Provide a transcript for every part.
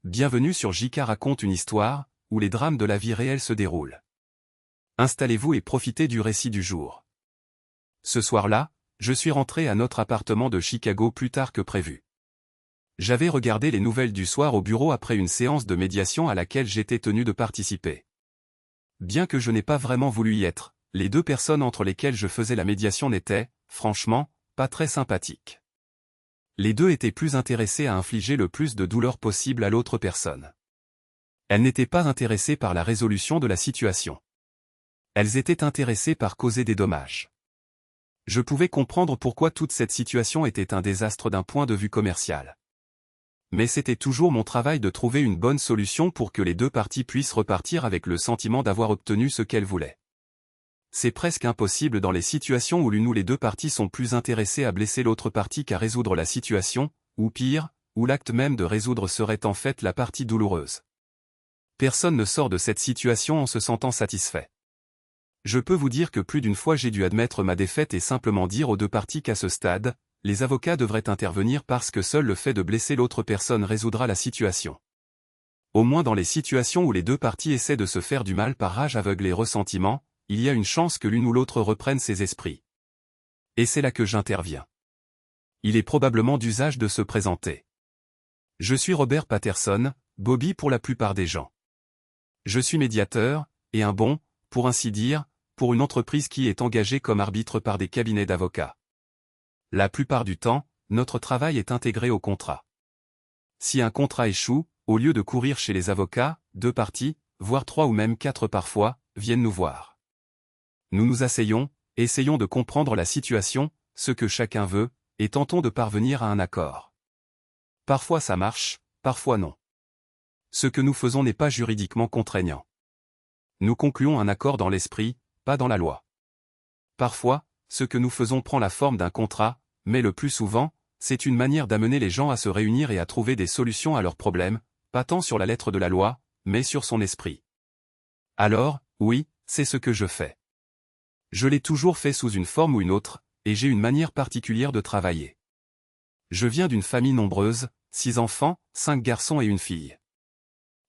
Bienvenue sur JK raconte une histoire, où les drames de la vie réelle se déroulent. Installez-vous et profitez du récit du jour. Ce soir-là, je suis rentré à notre appartement de Chicago plus tard que prévu. J'avais regardé les nouvelles du soir au bureau après une séance de médiation à laquelle j'étais tenu de participer. Bien que je n'ai pas vraiment voulu y être, les deux personnes entre lesquelles je faisais la médiation n'étaient, franchement, pas très sympathiques. Les deux étaient plus intéressés à infliger le plus de douleur possible à l'autre personne. Elles n'étaient pas intéressées par la résolution de la situation. Elles étaient intéressées par causer des dommages. Je pouvais comprendre pourquoi toute cette situation était un désastre d'un point de vue commercial. Mais c'était toujours mon travail de trouver une bonne solution pour que les deux parties puissent repartir avec le sentiment d'avoir obtenu ce qu'elles voulaient. C'est presque impossible dans les situations où l'une ou les deux parties sont plus intéressées à blesser l'autre partie qu'à résoudre la situation, ou pire, où l'acte même de résoudre serait en fait la partie douloureuse. Personne ne sort de cette situation en se sentant satisfait. Je peux vous dire que plus d'une fois j'ai dû admettre ma défaite et simplement dire aux deux parties qu'à ce stade, les avocats devraient intervenir parce que seul le fait de blesser l'autre personne résoudra la situation. Au moins dans les situations où les deux parties essaient de se faire du mal par rage aveugle et ressentiment, il y a une chance que l'une ou l'autre reprenne ses esprits. Et c'est là que j'interviens. Il est probablement d'usage de se présenter. Je suis Robert Patterson, Bobby pour la plupart des gens. Je suis médiateur, et un bon, pour ainsi dire, pour une entreprise qui est engagée comme arbitre par des cabinets d'avocats. La plupart du temps, notre travail est intégré au contrat. Si un contrat échoue, au lieu de courir chez les avocats, deux parties, voire 3 ou même 4 parfois, viennent nous voir. Nous nous asseyons, essayons de comprendre la situation, ce que chacun veut, et tentons de parvenir à un accord. Parfois ça marche, parfois non. Ce que nous faisons n'est pas juridiquement contraignant. Nous concluons un accord dans l'esprit, pas dans la loi. Parfois, ce que nous faisons prend la forme d'un contrat, mais le plus souvent, c'est une manière d'amener les gens à se réunir et à trouver des solutions à leurs problèmes, pas tant sur la lettre de la loi, mais sur son esprit. Alors, oui, c'est ce que je fais. Je l'ai toujours fait sous une forme ou une autre, et j'ai une manière particulière de travailler. Je viens d'une famille nombreuse, 6 enfants, 5 garçons et une fille.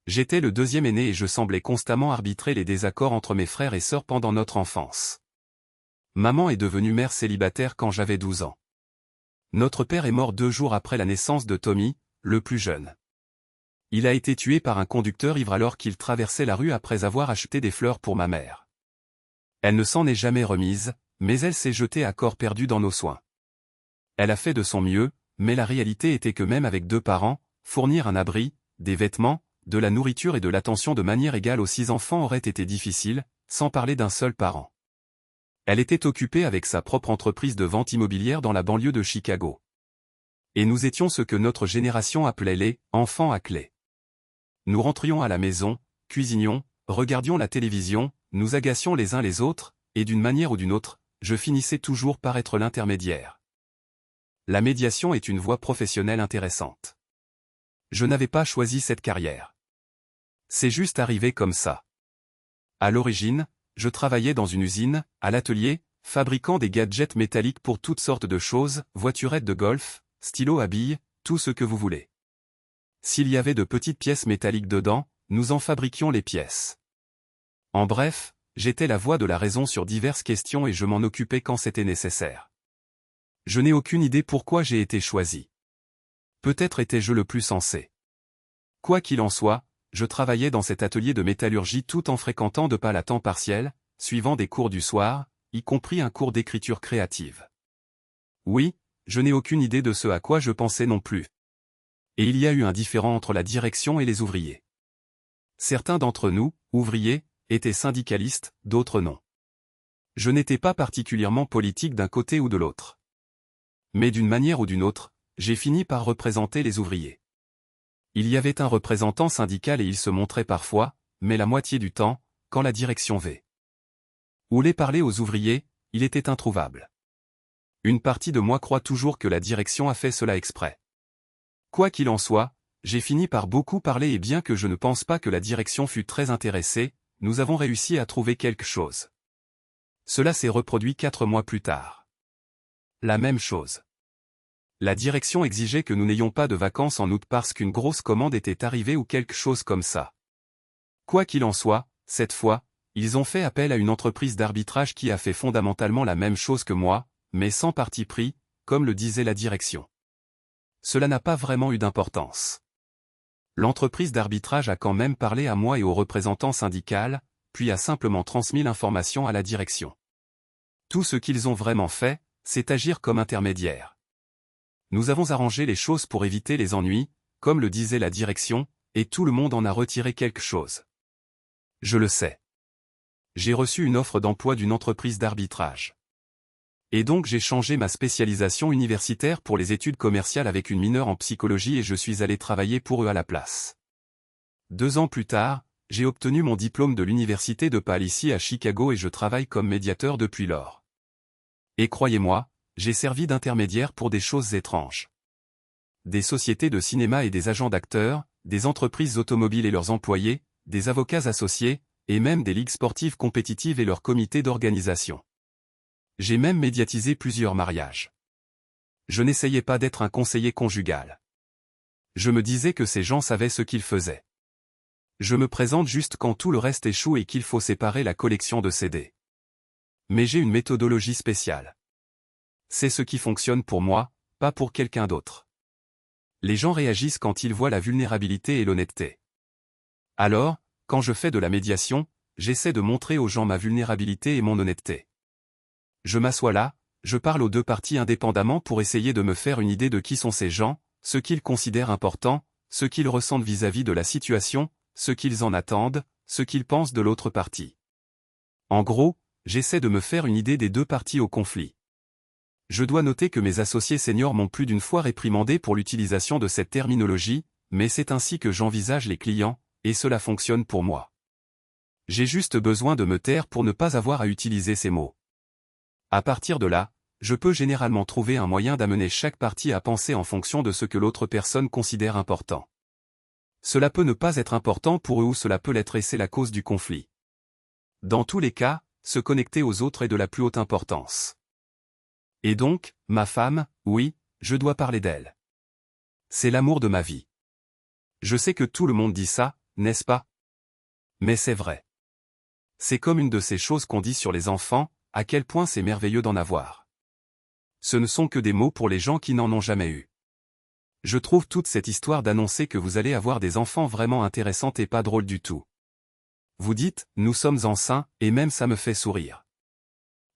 J'étais le deuxième aîné et je semblais constamment arbitrer les désaccords entre mes frères et sœurs pendant notre enfance. Maman est devenue mère célibataire quand j'avais 12 ans. Notre père est mort 2 jours après la naissance de Tommy, le plus jeune. Il a été tué par un conducteur ivre alors qu'il traversait la rue après avoir acheté des fleurs pour ma mère. Elle ne s'en est jamais remise, mais elle s'est jetée à corps perdu dans nos soins. Elle a fait de son mieux, mais la réalité était que même avec 2 parents, fournir un abri, des vêtements, de la nourriture et de l'attention de manière égale aux 6 enfants aurait été difficile, sans parler d'un seul parent. Elle était occupée avec sa propre entreprise de vente immobilière dans la banlieue de Chicago. Et nous étions ce que notre génération appelait les « enfants à clé ». Nous rentrions à la maison, cuisinions, regardions la télévision, nous agacions les uns les autres, et d'une manière ou d'une autre, je finissais toujours par être l'intermédiaire. La médiation est une voie professionnelle intéressante. Je n'avais pas choisi cette carrière. C'est juste arrivé comme ça. À l'origine, je travaillais dans une usine, à l'atelier, fabriquant des gadgets métalliques pour toutes sortes de choses, voiturettes de golf, stylos à billes, tout ce que vous voulez. S'il y avait de petites pièces métalliques dedans, nous en fabriquions les pièces. En bref, j'étais la voix de la raison sur diverses questions et je m'en occupais quand c'était nécessaire. Je n'ai aucune idée pourquoi j'ai été choisi. Peut-être étais-je le plus sensé. Quoi qu'il en soit, je travaillais dans cet atelier de métallurgie tout en fréquentant de pas à temps partiel, suivant des cours du soir, y compris un cours d'écriture créative. Oui, je n'ai aucune idée de ce à quoi je pensais non plus. Et il y a eu un différend entre la direction et les ouvriers. Certains d'entre nous, ouvriers, étaient syndicalistes, d'autres non. Je n'étais pas particulièrement politique d'un côté ou de l'autre. Mais d'une manière ou d'une autre, j'ai fini par représenter les ouvriers. Il y avait un représentant syndical et il se montrait parfois, mais la moitié du temps, quand la direction voulait parler aux ouvriers, il était introuvable. Une partie de moi croit toujours que la direction a fait cela exprès. Quoi qu'il en soit, j'ai fini par beaucoup parler et bien que je ne pense pas que la direction fût très intéressée, nous avons réussi à trouver quelque chose. Cela s'est reproduit 4 mois plus tard. La même chose. La direction exigeait que nous n'ayons pas de vacances en août parce qu'une grosse commande était arrivée ou quelque chose comme ça. Quoi qu'il en soit, cette fois, ils ont fait appel à une entreprise d'arbitrage qui a fait fondamentalement la même chose que moi, mais sans parti pris, comme le disait la direction. Cela n'a pas vraiment eu d'importance. L'entreprise d'arbitrage a quand même parlé à moi et aux représentants syndicaux, puis a simplement transmis l'information à la direction. Tout ce qu'ils ont vraiment fait, c'est agir comme intermédiaire. Nous avons arrangé les choses pour éviter les ennuis, comme le disait la direction, et tout le monde en a retiré quelque chose. Je le sais. J'ai reçu une offre d'emploi d'une entreprise d'arbitrage. Et donc j'ai changé ma spécialisation universitaire pour les études commerciales avec une mineure en psychologie et je suis allé travailler pour eux à la place. 2 ans plus tard, j'ai obtenu mon diplôme de l'université DePaul ici à Chicago et je travaille comme médiateur depuis lors. Et croyez-moi, j'ai servi d'intermédiaire pour des choses étranges. Des sociétés de cinéma et des agents d'acteurs, des entreprises automobiles et leurs employés, des avocats associés, et même des ligues sportives compétitives et leurs comités d'organisation. J'ai même médiatisé plusieurs mariages. Je n'essayais pas d'être un conseiller conjugal. Je me disais que ces gens savaient ce qu'ils faisaient. Je me présente juste quand tout le reste échoue et qu'il faut séparer la collection de CD. Mais j'ai une méthodologie spéciale. C'est ce qui fonctionne pour moi, pas pour quelqu'un d'autre. Les gens réagissent quand ils voient la vulnérabilité et l'honnêteté. Alors, quand je fais de la médiation, j'essaie de montrer aux gens ma vulnérabilité et mon honnêteté. Je m'assois là, je parle aux 2 parties indépendamment pour essayer de me faire une idée de qui sont ces gens, ce qu'ils considèrent important, ce qu'ils ressentent vis-à-vis de la situation, ce qu'ils en attendent, ce qu'ils pensent de l'autre partie. En gros, j'essaie de me faire une idée des 2 parties au conflit. Je dois noter que mes associés seniors m'ont plus d'une fois réprimandé pour l'utilisation de cette terminologie, mais c'est ainsi que j'envisage les clients, et cela fonctionne pour moi. J'ai juste besoin de me taire pour ne pas avoir à utiliser ces mots. À partir de là, je peux généralement trouver un moyen d'amener chaque partie à penser en fonction de ce que l'autre personne considère important. Cela peut ne pas être important pour eux ou cela peut l'être et c'est la cause du conflit. Dans tous les cas, se connecter aux autres est de la plus haute importance. Et donc, ma femme, oui, je dois parler d'elle. C'est l'amour de ma vie. Je sais que tout le monde dit ça, n'est-ce pas? Mais c'est vrai. C'est comme une de ces choses qu'on dit sur les enfants, à quel point c'est merveilleux d'en avoir. Ce ne sont que des mots pour les gens qui n'en ont jamais eu. Je trouve toute cette histoire d'annoncer que vous allez avoir des enfants vraiment intéressante et pas drôle du tout. Vous dites, nous sommes enceints, et même ça me fait sourire.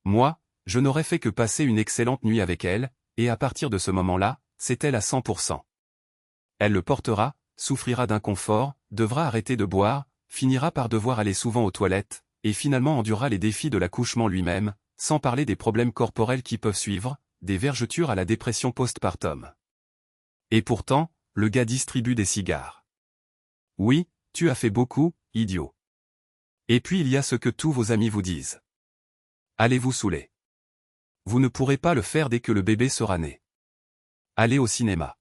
Moi, je n'aurais fait que passer une excellente nuit avec elle, et à partir de ce moment-là, c'est elle à 100%. Elle le portera, souffrira d'inconfort, devra arrêter de boire, finira par devoir aller souvent aux toilettes, et finalement endurera les défis de l'accouchement lui-même, sans parler des problèmes corporels qui peuvent suivre, des vergetures à la dépression postpartum. Et pourtant, le gars distribue des cigares. Oui, tu as fait beaucoup, idiot. Et puis il y a ce que tous vos amis vous disent. Allez vous saouler. Vous ne pourrez pas le faire dès que le bébé sera né. Allez au cinéma.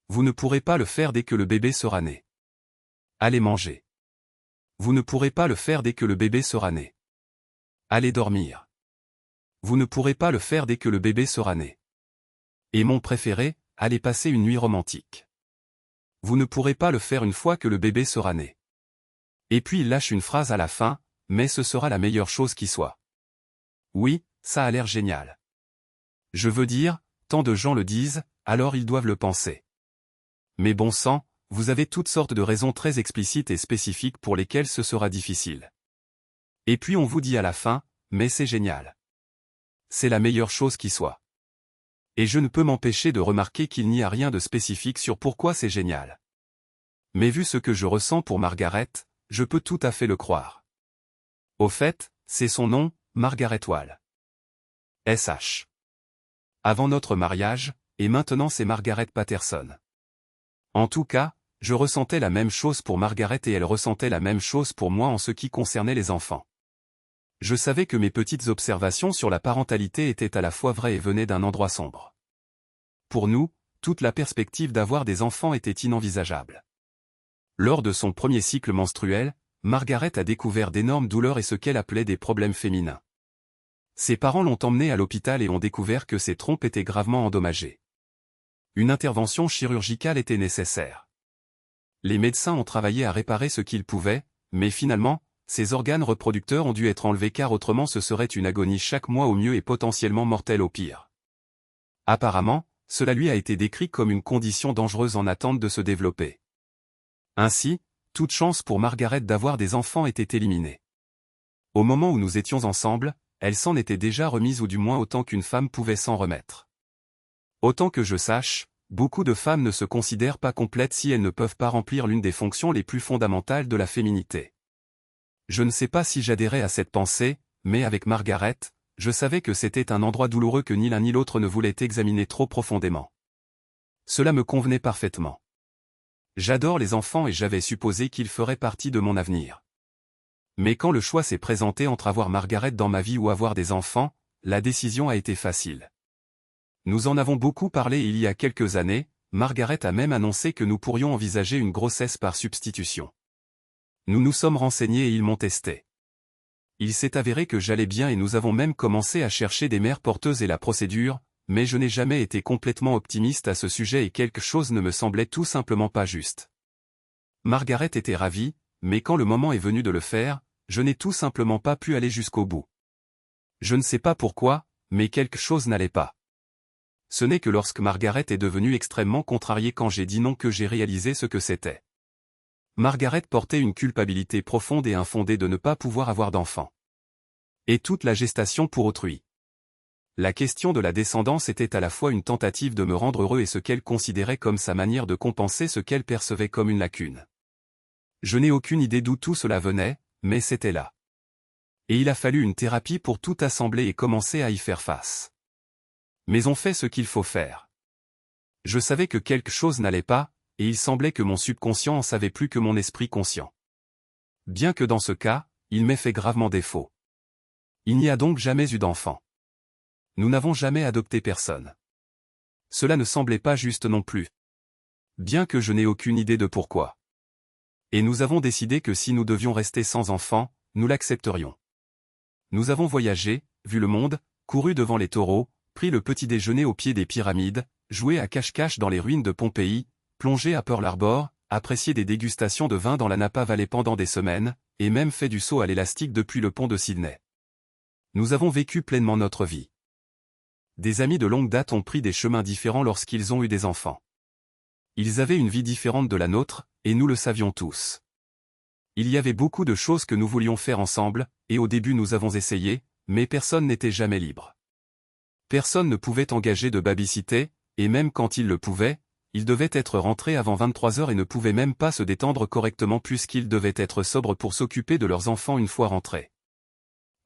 Vous ne pourrez pas le faire dès que le bébé sera né. Allez manger. Vous ne pourrez pas le faire dès que le bébé sera né. Allez dormir. Vous ne pourrez pas le faire dès que le bébé sera né. Et mon préféré, allez passer une nuit romantique. Vous ne pourrez pas le faire une fois que le bébé sera né. Et puis il lâche une phrase à la fin, mais ce sera la meilleure chose qui soit. Oui, ça a l'air génial. Je veux dire, tant de gens le disent, alors ils doivent le penser. Mais bon sang, vous avez toutes sortes de raisons très explicites et spécifiques pour lesquelles ce sera difficile. Et puis on vous dit à la fin, mais c'est génial. C'est la meilleure chose qui soit. Et je ne peux m'empêcher de remarquer qu'il n'y a rien de spécifique sur pourquoi c'est génial. Mais vu ce que je ressens pour Margaret, je peux tout à fait le croire. Au fait, c'est son nom, Margaret Wall. SH. Avant notre mariage, et maintenant c'est Margaret Patterson. En tout cas, je ressentais la même chose pour Margaret et elle ressentait la même chose pour moi en ce qui concernait les enfants. Je savais que mes petites observations sur la parentalité étaient à la fois vraies et venaient d'un endroit sombre. Pour nous, toute la perspective d'avoir des enfants était inenvisageable. Lors de son premier cycle menstruel, Margaret a découvert d'énormes douleurs et ce qu'elle appelait des problèmes féminins. Ses parents l'ont emmenée à l'hôpital et ont découvert que ses trompes étaient gravement endommagées. Une intervention chirurgicale était nécessaire. Les médecins ont travaillé à réparer ce qu'ils pouvaient, mais finalement, ses organes reproducteurs ont dû être enlevés car autrement ce serait une agonie chaque mois au mieux et potentiellement mortelle au pire. Apparemment, cela lui a été décrit comme une condition dangereuse en attente de se développer. Ainsi, toute chance pour Margaret d'avoir des enfants était éliminée. Au moment où nous étions ensemble, elle s'en était déjà remise ou du moins autant qu'une femme pouvait s'en remettre. Autant que je sache, beaucoup de femmes ne se considèrent pas complètes si elles ne peuvent pas remplir l'une des fonctions les plus fondamentales de la féminité. Je ne sais pas si j'adhérais à cette pensée, mais avec Margaret, je savais que c'était un endroit douloureux que ni l'un ni l'autre ne voulait examiner trop profondément. Cela me convenait parfaitement. J'adore les enfants et j'avais supposé qu'ils feraient partie de mon avenir. Mais quand le choix s'est présenté entre avoir Margaret dans ma vie ou avoir des enfants, la décision a été facile. Nous en avons beaucoup parlé il y a quelques années, Margaret a même annoncé que nous pourrions envisager une grossesse par substitution. Nous nous sommes renseignés et ils m'ont testé. Il s'est avéré que j'allais bien et nous avons même commencé à chercher des mères porteuses et la procédure, mais je n'ai jamais été complètement optimiste à ce sujet et quelque chose ne me semblait tout simplement pas juste. Margaret était ravie, mais quand le moment est venu de le faire, je n'ai tout simplement pas pu aller jusqu'au bout. Je ne sais pas pourquoi, mais quelque chose n'allait pas. Ce n'est que lorsque Margaret est devenue extrêmement contrariée quand j'ai dit non que j'ai réalisé ce que c'était. Margaret portait une culpabilité profonde et infondée de ne pas pouvoir avoir d'enfant. Et toute la gestation pour autrui. La question de la descendance était à la fois une tentative de me rendre heureux et ce qu'elle considérait comme sa manière de compenser ce qu'elle percevait comme une lacune. Je n'ai aucune idée d'où tout cela venait, mais c'était là. Et il a fallu une thérapie pour tout assembler et commencer à y faire face. Mais on fait ce qu'il faut faire. Je savais que quelque chose n'allait pas, et il semblait que mon subconscient en savait plus que mon esprit conscient. Bien que dans ce cas, il m'ait fait gravement défaut. Il n'y a donc jamais eu d'enfant. Nous n'avons jamais adopté personne. Cela ne semblait pas juste non plus. Bien que je n'ai aucune idée de pourquoi. Et nous avons décidé que si nous devions rester sans enfant, nous l'accepterions. Nous avons voyagé, vu le monde, couru devant les taureaux, pris le petit déjeuner au pied des pyramides, joué à cache-cache dans les ruines de Pompéi, plongé à Pearl Harbor, apprécié des dégustations de vin dans la Napa Valley pendant des semaines, et même fait du saut à l'élastique depuis le pont de Sydney. Nous avons vécu pleinement notre vie. Des amis de longue date ont pris des chemins différents lorsqu'ils ont eu des enfants. Ils avaient une vie différente de la nôtre, et nous le savions tous. Il y avait beaucoup de choses que nous voulions faire ensemble, et au début nous avons essayé, mais personne n'était jamais libre. Personne ne pouvait engager de babysitter, et même quand il le pouvait, il devait être rentré avant 23 heures et ne pouvait même pas se détendre correctement puisqu'ils devaient être sobres pour s'occuper de leurs enfants une fois rentrés.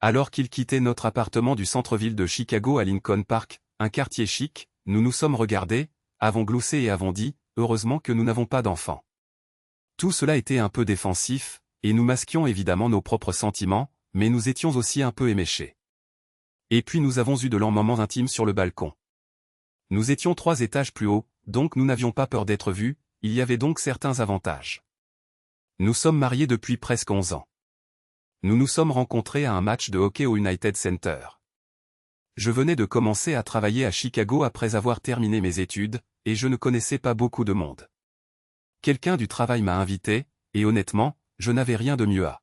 Alors qu'ils quittaient notre appartement du centre-ville de Chicago à Lincoln Park, un quartier chic, nous nous sommes regardés, avons gloussé et avons dit, heureusement que nous n'avons pas d'enfants. Tout cela était un peu défensif, et nous masquions évidemment nos propres sentiments, mais nous étions aussi un peu éméchés. Et puis nous avons eu de longs moments intimes sur le balcon. Nous étions 3 étages plus haut, donc nous n'avions pas peur d'être vus, il y avait donc certains avantages. Nous sommes mariés depuis presque 11 ans. Nous nous sommes rencontrés à un match de hockey au United Center. Je venais de commencer à travailler à Chicago après avoir terminé mes études, et je ne connaissais pas beaucoup de monde. Quelqu'un du travail m'a invité, et honnêtement, je n'avais rien de mieux à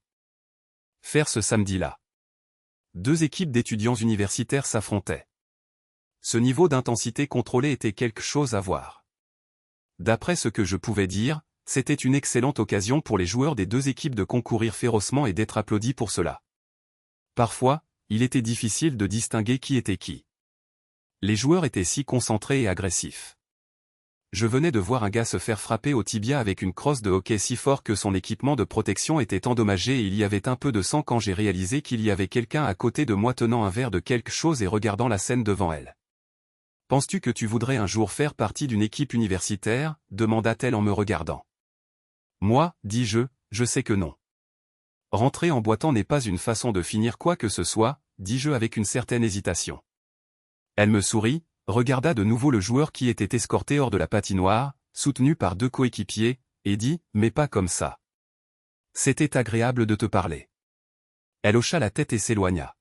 faire ce samedi-là. 2 équipes d'étudiants universitaires s'affrontaient. Ce niveau d'intensité contrôlée était quelque chose à voir. D'après ce que je pouvais dire, c'était une excellente occasion pour les joueurs des 2 équipes de concourir férocement et d'être applaudis pour cela. Parfois, il était difficile de distinguer qui était qui. Les joueurs étaient si concentrés et agressifs. Je venais de voir un gars se faire frapper au tibia avec une crosse de hockey si fort que son équipement de protection était endommagé et il y avait un peu de sang quand j'ai réalisé qu'il y avait quelqu'un à côté de moi tenant un verre de quelque chose et regardant la scène devant elle. « Penses-tu que tu voudrais un jour faire partie d'une équipe universitaire » demanda-t-elle en me regardant. Moi, dis-je, je sais que non. Rentrer en boitant n'est pas une façon de finir quoi que ce soit, dis-je avec une certaine hésitation. Elle me sourit, regarda de nouveau le joueur qui était escorté hors de la patinoire, soutenu par 2 coéquipiers, et dit « Mais pas comme ça. C'était agréable de te parler. » Elle hocha la tête et s'éloigna.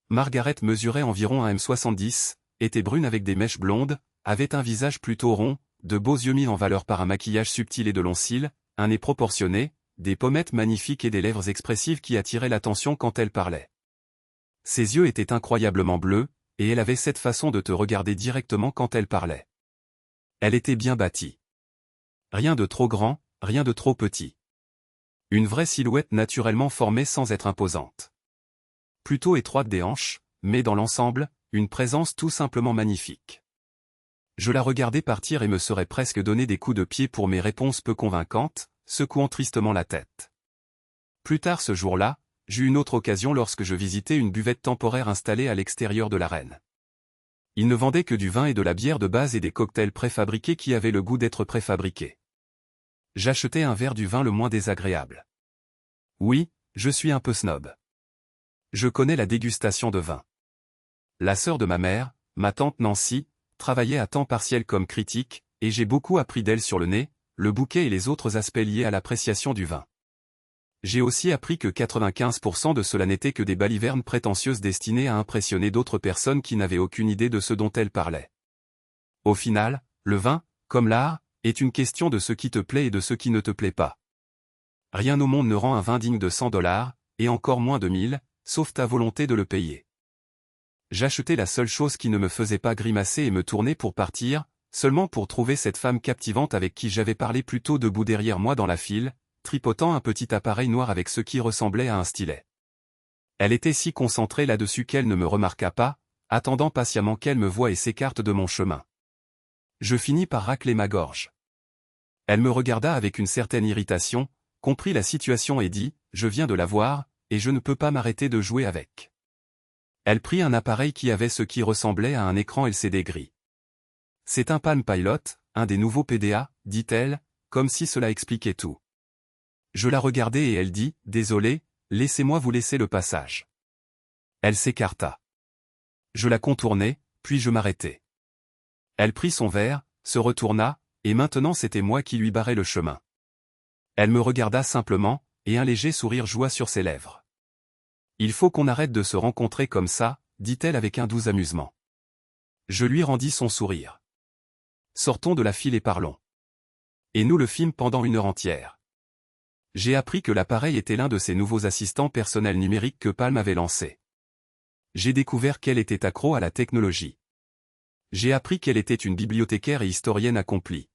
Margaret mesurait environ 1,70 m, était brune avec des mèches blondes, avait un visage plutôt rond, de beaux yeux mis en valeur par un maquillage subtil et de longs cils, un nez proportionné, des pommettes magnifiques et des lèvres expressives qui attiraient l'attention quand elle parlait. Ses yeux étaient incroyablement bleus, et elle avait cette façon de te regarder directement quand elle parlait. Elle était bien bâtie. Rien de trop grand, rien de trop petit. Une vraie silhouette naturellement formée sans être imposante. Plutôt étroite des hanches, mais dans l'ensemble, une présence tout simplement magnifique. Je la regardais partir et me serais presque donné des coups de pied pour mes réponses peu convaincantes, secouant tristement la tête. Plus tard ce jour-là, j'eus une autre occasion lorsque je visitais une buvette temporaire installée à l'extérieur de l'arène. Ils ne vendaient que du vin et de la bière de base et des cocktails préfabriqués qui avaient le goût d'être préfabriqués. J'achetais un verre du vin le moins désagréable. Oui, je suis un peu snob. Je connais la dégustation de vin. La sœur de ma mère, ma tante Nancy, travaillait à temps partiel comme critique, et j'ai beaucoup appris d'elle sur le nez, le bouquet et les autres aspects liés à l'appréciation du vin. J'ai aussi appris que 95% de cela n'était que des balivernes prétentieuses destinées à impressionner d'autres personnes qui n'avaient aucune idée de ce dont elles parlaient. Au final, le vin, comme l'art, est une question de ce qui te plaît et de ce qui ne te plaît pas. Rien au monde ne rend un vin digne de $100, et encore moins de 1000, sauf ta volonté de le payer. J'achetais la seule chose qui ne me faisait pas grimacer et me tournais pour partir, seulement pour trouver cette femme captivante avec qui j'avais parlé plus tôt debout derrière moi dans la file, tripotant un petit appareil noir avec ce qui ressemblait à un stylet. Elle était si concentrée là-dessus qu'elle ne me remarqua pas, attendant patiemment qu'elle me voie et s'écarte de mon chemin. Je finis par racler ma gorge. Elle me regarda avec une certaine irritation, comprit la situation et dit « Je viens de la voir, et je ne peux pas m'arrêter de jouer avec ». Elle prit un appareil qui avait ce qui ressemblait à un écran LCD gris. « C'est un Palm Pilot, un des nouveaux PDA, dit-elle, comme si cela expliquait tout. Je la regardai et elle dit « Désolé, laissez-moi vous laisser le passage ». Elle s'écarta. Je la contournai, puis je m'arrêtai. Elle prit son verre, se retourna, et maintenant c'était moi qui lui barrais le chemin. Elle me regarda simplement, et un léger sourire joua sur ses lèvres. « Il faut qu'on arrête de se rencontrer comme ça, dit-elle avec un doux amusement. Je lui rendis son sourire. Sortons de la file et parlons. Et nous le fîmes pendant 1 heure entière. J'ai appris que l'appareil était l'un de ces nouveaux assistants personnels numériques que Palm avait lancé. J'ai découvert qu'elle était accro à la technologie. J'ai appris qu'elle était une bibliothécaire et historienne accomplie.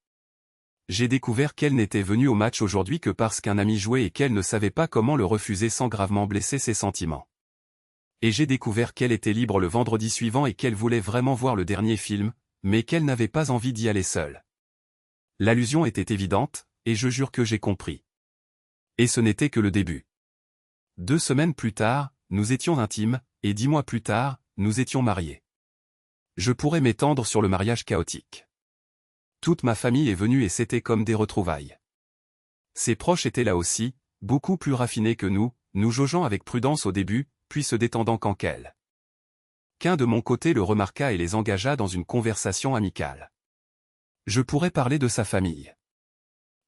J'ai découvert qu'elle n'était venue au match aujourd'hui que parce qu'un ami jouait et qu'elle ne savait pas comment le refuser sans gravement blesser ses sentiments. Et j'ai découvert qu'elle était libre le vendredi suivant et qu'elle voulait vraiment voir le dernier film, mais qu'elle n'avait pas envie d'y aller seule. L'allusion était évidente, et je jure que j'ai compris. Et ce n'était que le début. 2 semaines plus tard, nous étions intimes, et 10 mois plus tard, nous étions mariés. Je pourrais m'étendre sur le mariage chaotique. Toute ma famille est venue et c'était comme des retrouvailles. Ses proches étaient là aussi, beaucoup plus raffinés que nous jaugeant avec prudence au début, puis se détendant quand qu'elle. Qu'un de mon côté le remarqua et les engagea dans une conversation amicale. Je pourrais parler de sa famille.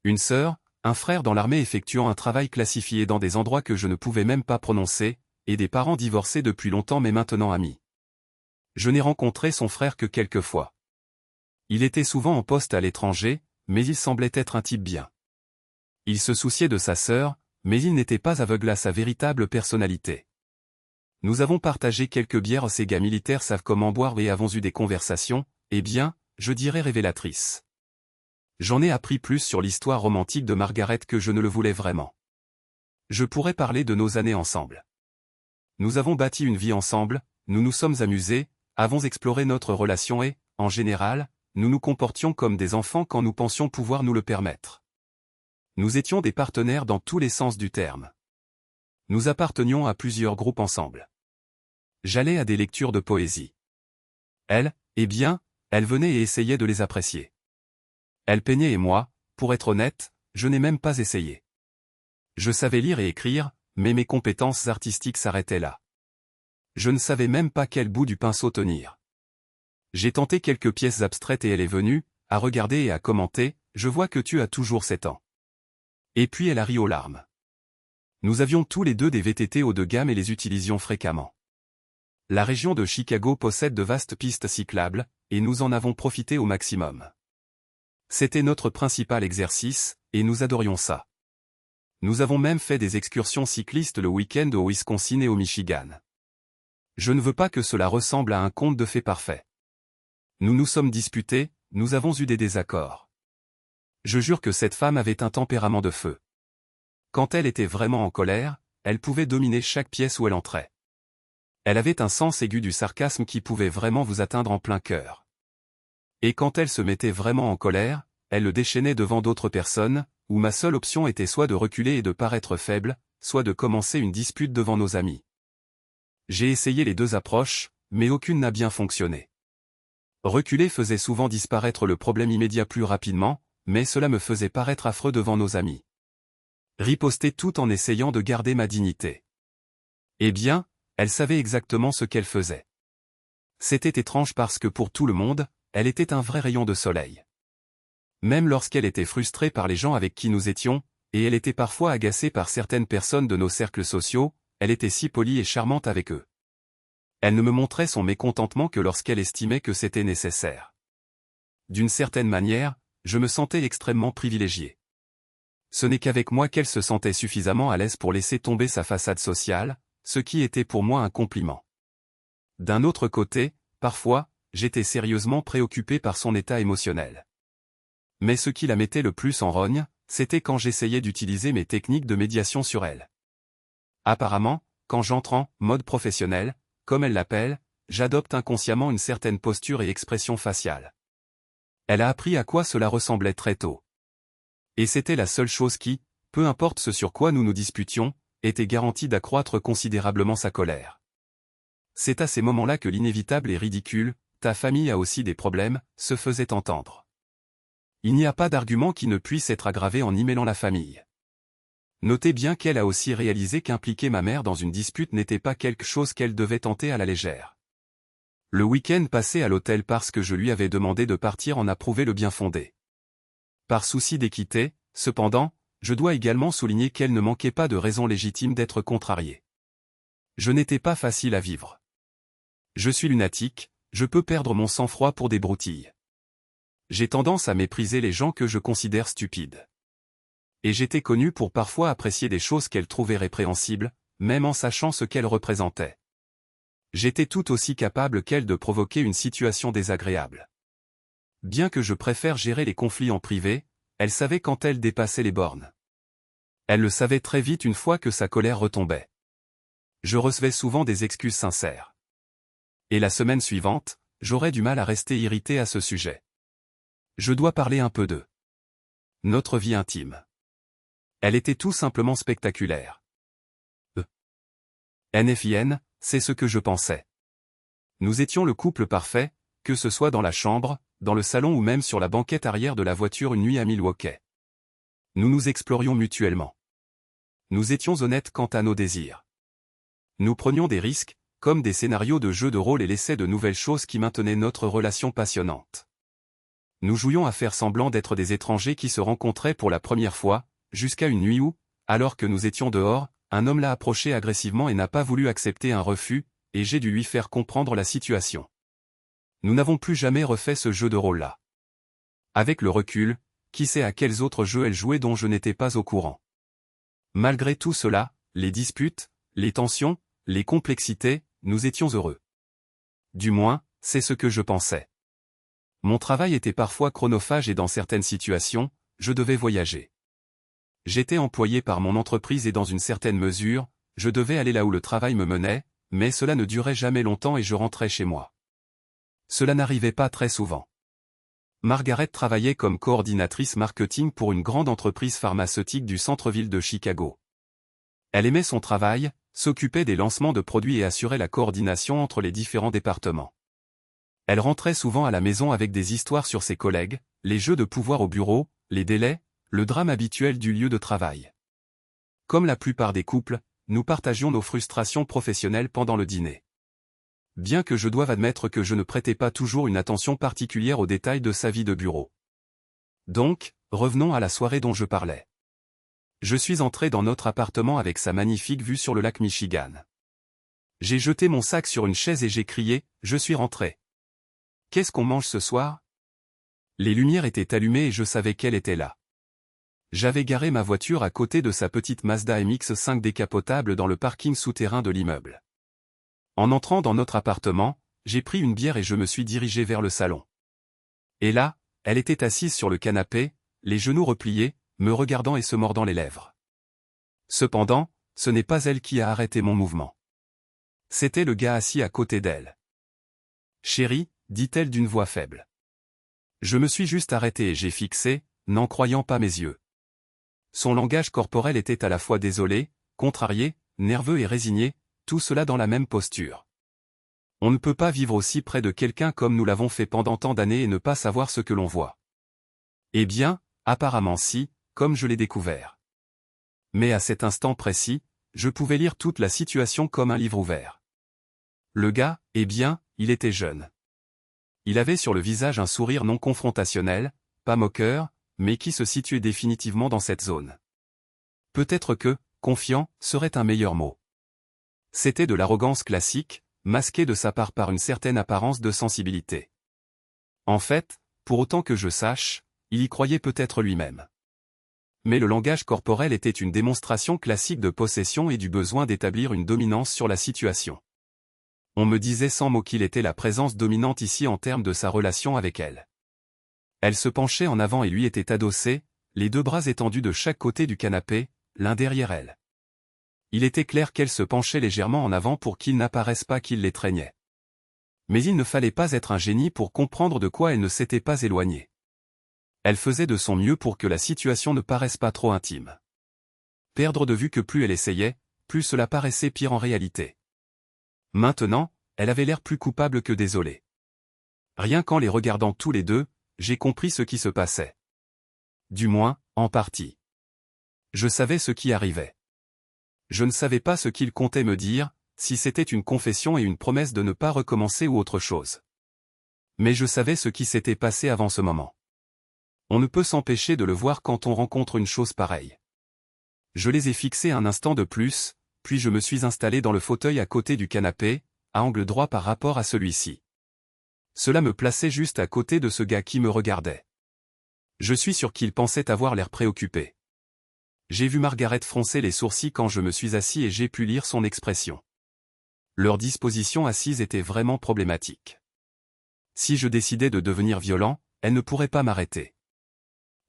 Une sœur, un frère dans l'armée effectuant un travail classifié dans des endroits que je ne pouvais même pas prononcer, et des parents divorcés depuis longtemps mais maintenant amis. Je n'ai rencontré son frère que quelques fois. Il était souvent en poste à l'étranger, mais il semblait être un type bien. Il se souciait de sa sœur, mais il n'était pas aveugle à sa véritable personnalité. Nous avons partagé quelques bières, ces gars militaires savent comment boire et avons eu des conversations, eh bien, je dirais révélatrices. J'en ai appris plus sur l'histoire romantique de Margaret que je ne le voulais vraiment. Je pourrais parler de nos années ensemble. Nous avons bâti une vie ensemble, nous nous sommes amusés, avons exploré notre relation et, en général, nous nous comportions comme des enfants quand nous pensions pouvoir nous le permettre. Nous étions des partenaires dans tous les sens du terme. Nous appartenions à plusieurs groupes ensemble. J'allais à des lectures de poésie. Elle, eh bien, elle venait et essayait de les apprécier. Elle peignait et moi, pour être honnête, je n'ai même pas essayé. Je savais lire et écrire, mais mes compétences artistiques s'arrêtaient là. Je ne savais même pas quel bout du pinceau tenir. J'ai tenté quelques pièces abstraites et elle est venue, à regarder et à commenter, je vois que tu as toujours 7 ans. Et puis elle a ri aux larmes. Nous avions tous les deux des VTT haut de gamme et les utilisions fréquemment. La région de Chicago possède de vastes pistes cyclables, et nous en avons profité au maximum. C'était notre principal exercice, et nous adorions ça. Nous avons même fait des excursions cyclistes le week-end au Wisconsin et au Michigan. Je ne veux pas que cela ressemble à un conte de fées parfait. Nous nous sommes disputés, nous avons eu des désaccords. Je jure que cette femme avait un tempérament de feu. Quand elle était vraiment en colère, elle pouvait dominer chaque pièce où elle entrait. Elle avait un sens aigu du sarcasme qui pouvait vraiment vous atteindre en plein cœur. Et quand elle se mettait vraiment en colère, elle le déchaînait devant d'autres personnes, où ma seule option était soit de reculer et de paraître faible, soit de commencer une dispute devant nos amis. J'ai essayé les deux approches, mais aucune n'a bien fonctionné. Reculer faisait souvent disparaître le problème immédiat plus rapidement, mais cela me faisait paraître affreux devant nos amis. Riposter tout en essayant de garder ma dignité. Eh bien, elle savait exactement ce qu'elle faisait. C'était étrange parce que pour tout le monde, elle était un vrai rayon de soleil. Même lorsqu'elle était frustrée par les gens avec qui nous étions, et elle était parfois agacée par certaines personnes de nos cercles sociaux, elle était si polie et charmante avec eux. Elle ne me montrait son mécontentement que lorsqu'elle estimait que c'était nécessaire. D'une certaine manière, je me sentais extrêmement privilégié. Ce n'est qu'avec moi qu'elle se sentait suffisamment à l'aise pour laisser tomber sa façade sociale, ce qui était pour moi un compliment. D'un autre côté, parfois, j'étais sérieusement préoccupé par son état émotionnel. Mais ce qui la mettait le plus en rogne, c'était quand j'essayais d'utiliser mes techniques de médiation sur elle. Apparemment, quand j'entre en mode professionnel, comme elle l'appelle, j'adopte inconsciemment une certaine posture et expression faciale. Elle a appris à quoi cela ressemblait très tôt. Et c'était la seule chose qui, peu importe ce sur quoi nous nous disputions, était garantie d'accroître considérablement sa colère. C'est à ces moments-là que l'inévitable et ridicule, ta famille a aussi des problèmes, se faisait entendre. Il n'y a pas d'argument qui ne puisse être aggravé en y mêlant la famille. Notez bien qu'elle a aussi réalisé qu'impliquer ma mère dans une dispute n'était pas quelque chose qu'elle devait tenter à la légère. Le week-end passé à l'hôtel parce que je lui avais demandé de partir en a prouvé le bien fondé. Par souci d'équité, cependant, je dois également souligner qu'elle ne manquait pas de raisons légitimes d'être contrariée. Je n'étais pas facile à vivre. Je suis lunatique, je peux perdre mon sang-froid pour des broutilles. J'ai tendance à mépriser les gens que je considère stupides. Et j'étais connu pour parfois apprécier des choses qu'elle trouvait répréhensibles, même en sachant ce qu'elles représentaient. J'étais tout aussi capable qu'elle de provoquer une situation désagréable. Bien que je préfère gérer les conflits en privé, elle savait quand elle dépassait les bornes. Elle le savait très vite une fois que sa colère retombait. Je recevais souvent des excuses sincères. Et la semaine suivante, j'aurais du mal à rester irrité à ce sujet. Je dois parler un peu de notre vie intime. Elle était tout simplement spectaculaire. NFIN, c'est ce que je pensais. Nous étions le couple parfait, que ce soit dans la chambre, dans le salon ou même sur la banquette arrière de la voiture une nuit à Milwaukee. Nous nous explorions mutuellement. Nous étions honnêtes quant à nos désirs. Nous prenions des risques, comme des scénarios de jeux de rôle et l'essai de nouvelles choses qui maintenaient notre relation passionnante. Nous jouions à faire semblant d'être des étrangers qui se rencontraient pour la première fois, jusqu'à une nuit où, alors que nous étions dehors, un homme l'a approché agressivement et n'a pas voulu accepter un refus, et j'ai dû lui faire comprendre la situation. Nous n'avons plus jamais refait ce jeu de rôle-là. Avec le recul, qui sait à quels autres jeux elle jouait dont je n'étais pas au courant. Malgré tout cela, les disputes, les tensions, les complexités, nous étions heureux. Du moins, c'est ce que je pensais. Mon travail était parfois chronophage et dans certaines situations, je devais voyager. J'étais employé par mon entreprise et dans une certaine mesure, je devais aller là où le travail me menait, mais cela ne durait jamais longtemps et je rentrais chez moi. Cela n'arrivait pas très souvent. Margaret travaillait comme coordinatrice marketing pour une grande entreprise pharmaceutique du centre-ville de Chicago. Elle aimait son travail, s'occupait des lancements de produits et assurait la coordination entre les différents départements. Elle rentrait souvent à la maison avec des histoires sur ses collègues, les jeux de pouvoir au bureau, les délais, le drame habituel du lieu de travail. Comme la plupart des couples, nous partagions nos frustrations professionnelles pendant le dîner. Bien que je doive admettre que je ne prêtais pas toujours une attention particulière aux détails de sa vie de bureau. Donc, revenons à la soirée dont je parlais. Je suis entré dans notre appartement avec sa magnifique vue sur le lac Michigan. J'ai jeté mon sac sur une chaise et j'ai crié, je suis rentré. Qu'est-ce qu'on mange ce soir? Les lumières étaient allumées et je savais qu'elle était là. J'avais garé ma voiture à côté de sa petite Mazda MX-5 décapotable dans le parking souterrain de l'immeuble. En entrant dans notre appartement, j'ai pris une bière et je me suis dirigé vers le salon. Et là, elle était assise sur le canapé, les genoux repliés, me regardant et se mordant les lèvres. Cependant, ce n'est pas elle qui a arrêté mon mouvement. C'était le gars assis à côté d'elle. « Chérie », dit-elle d'une voix faible. Je me suis juste arrêté et j'ai fixé, n'en croyant pas mes yeux. Son langage corporel était à la fois désolé, contrarié, nerveux et résigné, tout cela dans la même posture. On ne peut pas vivre aussi près de quelqu'un comme nous l'avons fait pendant tant d'années et ne pas savoir ce que l'on voit. Eh bien, apparemment si, comme je l'ai découvert. Mais à cet instant précis, je pouvais lire toute la situation comme un livre ouvert. Le gars, eh bien, il était jeune. Il avait sur le visage un sourire non confrontationnel, pas moqueur, mais qui se situait définitivement dans cette zone. Peut-être que, confiant, serait un meilleur mot. C'était de l'arrogance classique, masquée de sa part par une certaine apparence de sensibilité. En fait, pour autant que je sache, il y croyait peut-être lui-même. Mais le langage corporel était une démonstration classique de possession et du besoin d'établir une dominance sur la situation. On me disait sans mots qu'il était la présence dominante ici en termes de sa relation avec elle. Elle se penchait en avant et lui était adossé, les deux bras étendus de chaque côté du canapé, l'un derrière elle. Il était clair qu'elle se penchait légèrement en avant pour qu'il n'apparaisse pas qu'il l'étreignait. Mais il ne fallait pas être un génie pour comprendre de quoi elle ne s'était pas éloignée. Elle faisait de son mieux pour que la situation ne paraisse pas trop intime. Perdre de vue que plus elle essayait, plus cela paraissait pire en réalité. Maintenant, elle avait l'air plus coupable que désolée. Rien qu'en les regardant tous les deux, j'ai compris ce qui se passait. Du moins, en partie. Je savais ce qui arrivait. Je ne savais pas ce qu'il comptait me dire, si c'était une confession et une promesse de ne pas recommencer ou autre chose. Mais je savais ce qui s'était passé avant ce moment. On ne peut s'empêcher de le voir quand on rencontre une chose pareille. Je les ai fixés un instant de plus, puis je me suis installé dans le fauteuil à côté du canapé, à angle droit par rapport à celui-ci. Cela me plaçait juste à côté de ce gars qui me regardait. Je suis sûr qu'il pensait avoir l'air préoccupé. J'ai vu Margaret froncer les sourcils quand je me suis assis et j'ai pu lire son expression. Leur disposition assise était vraiment problématique. Si je décidais de devenir violent, elle ne pourrait pas m'arrêter.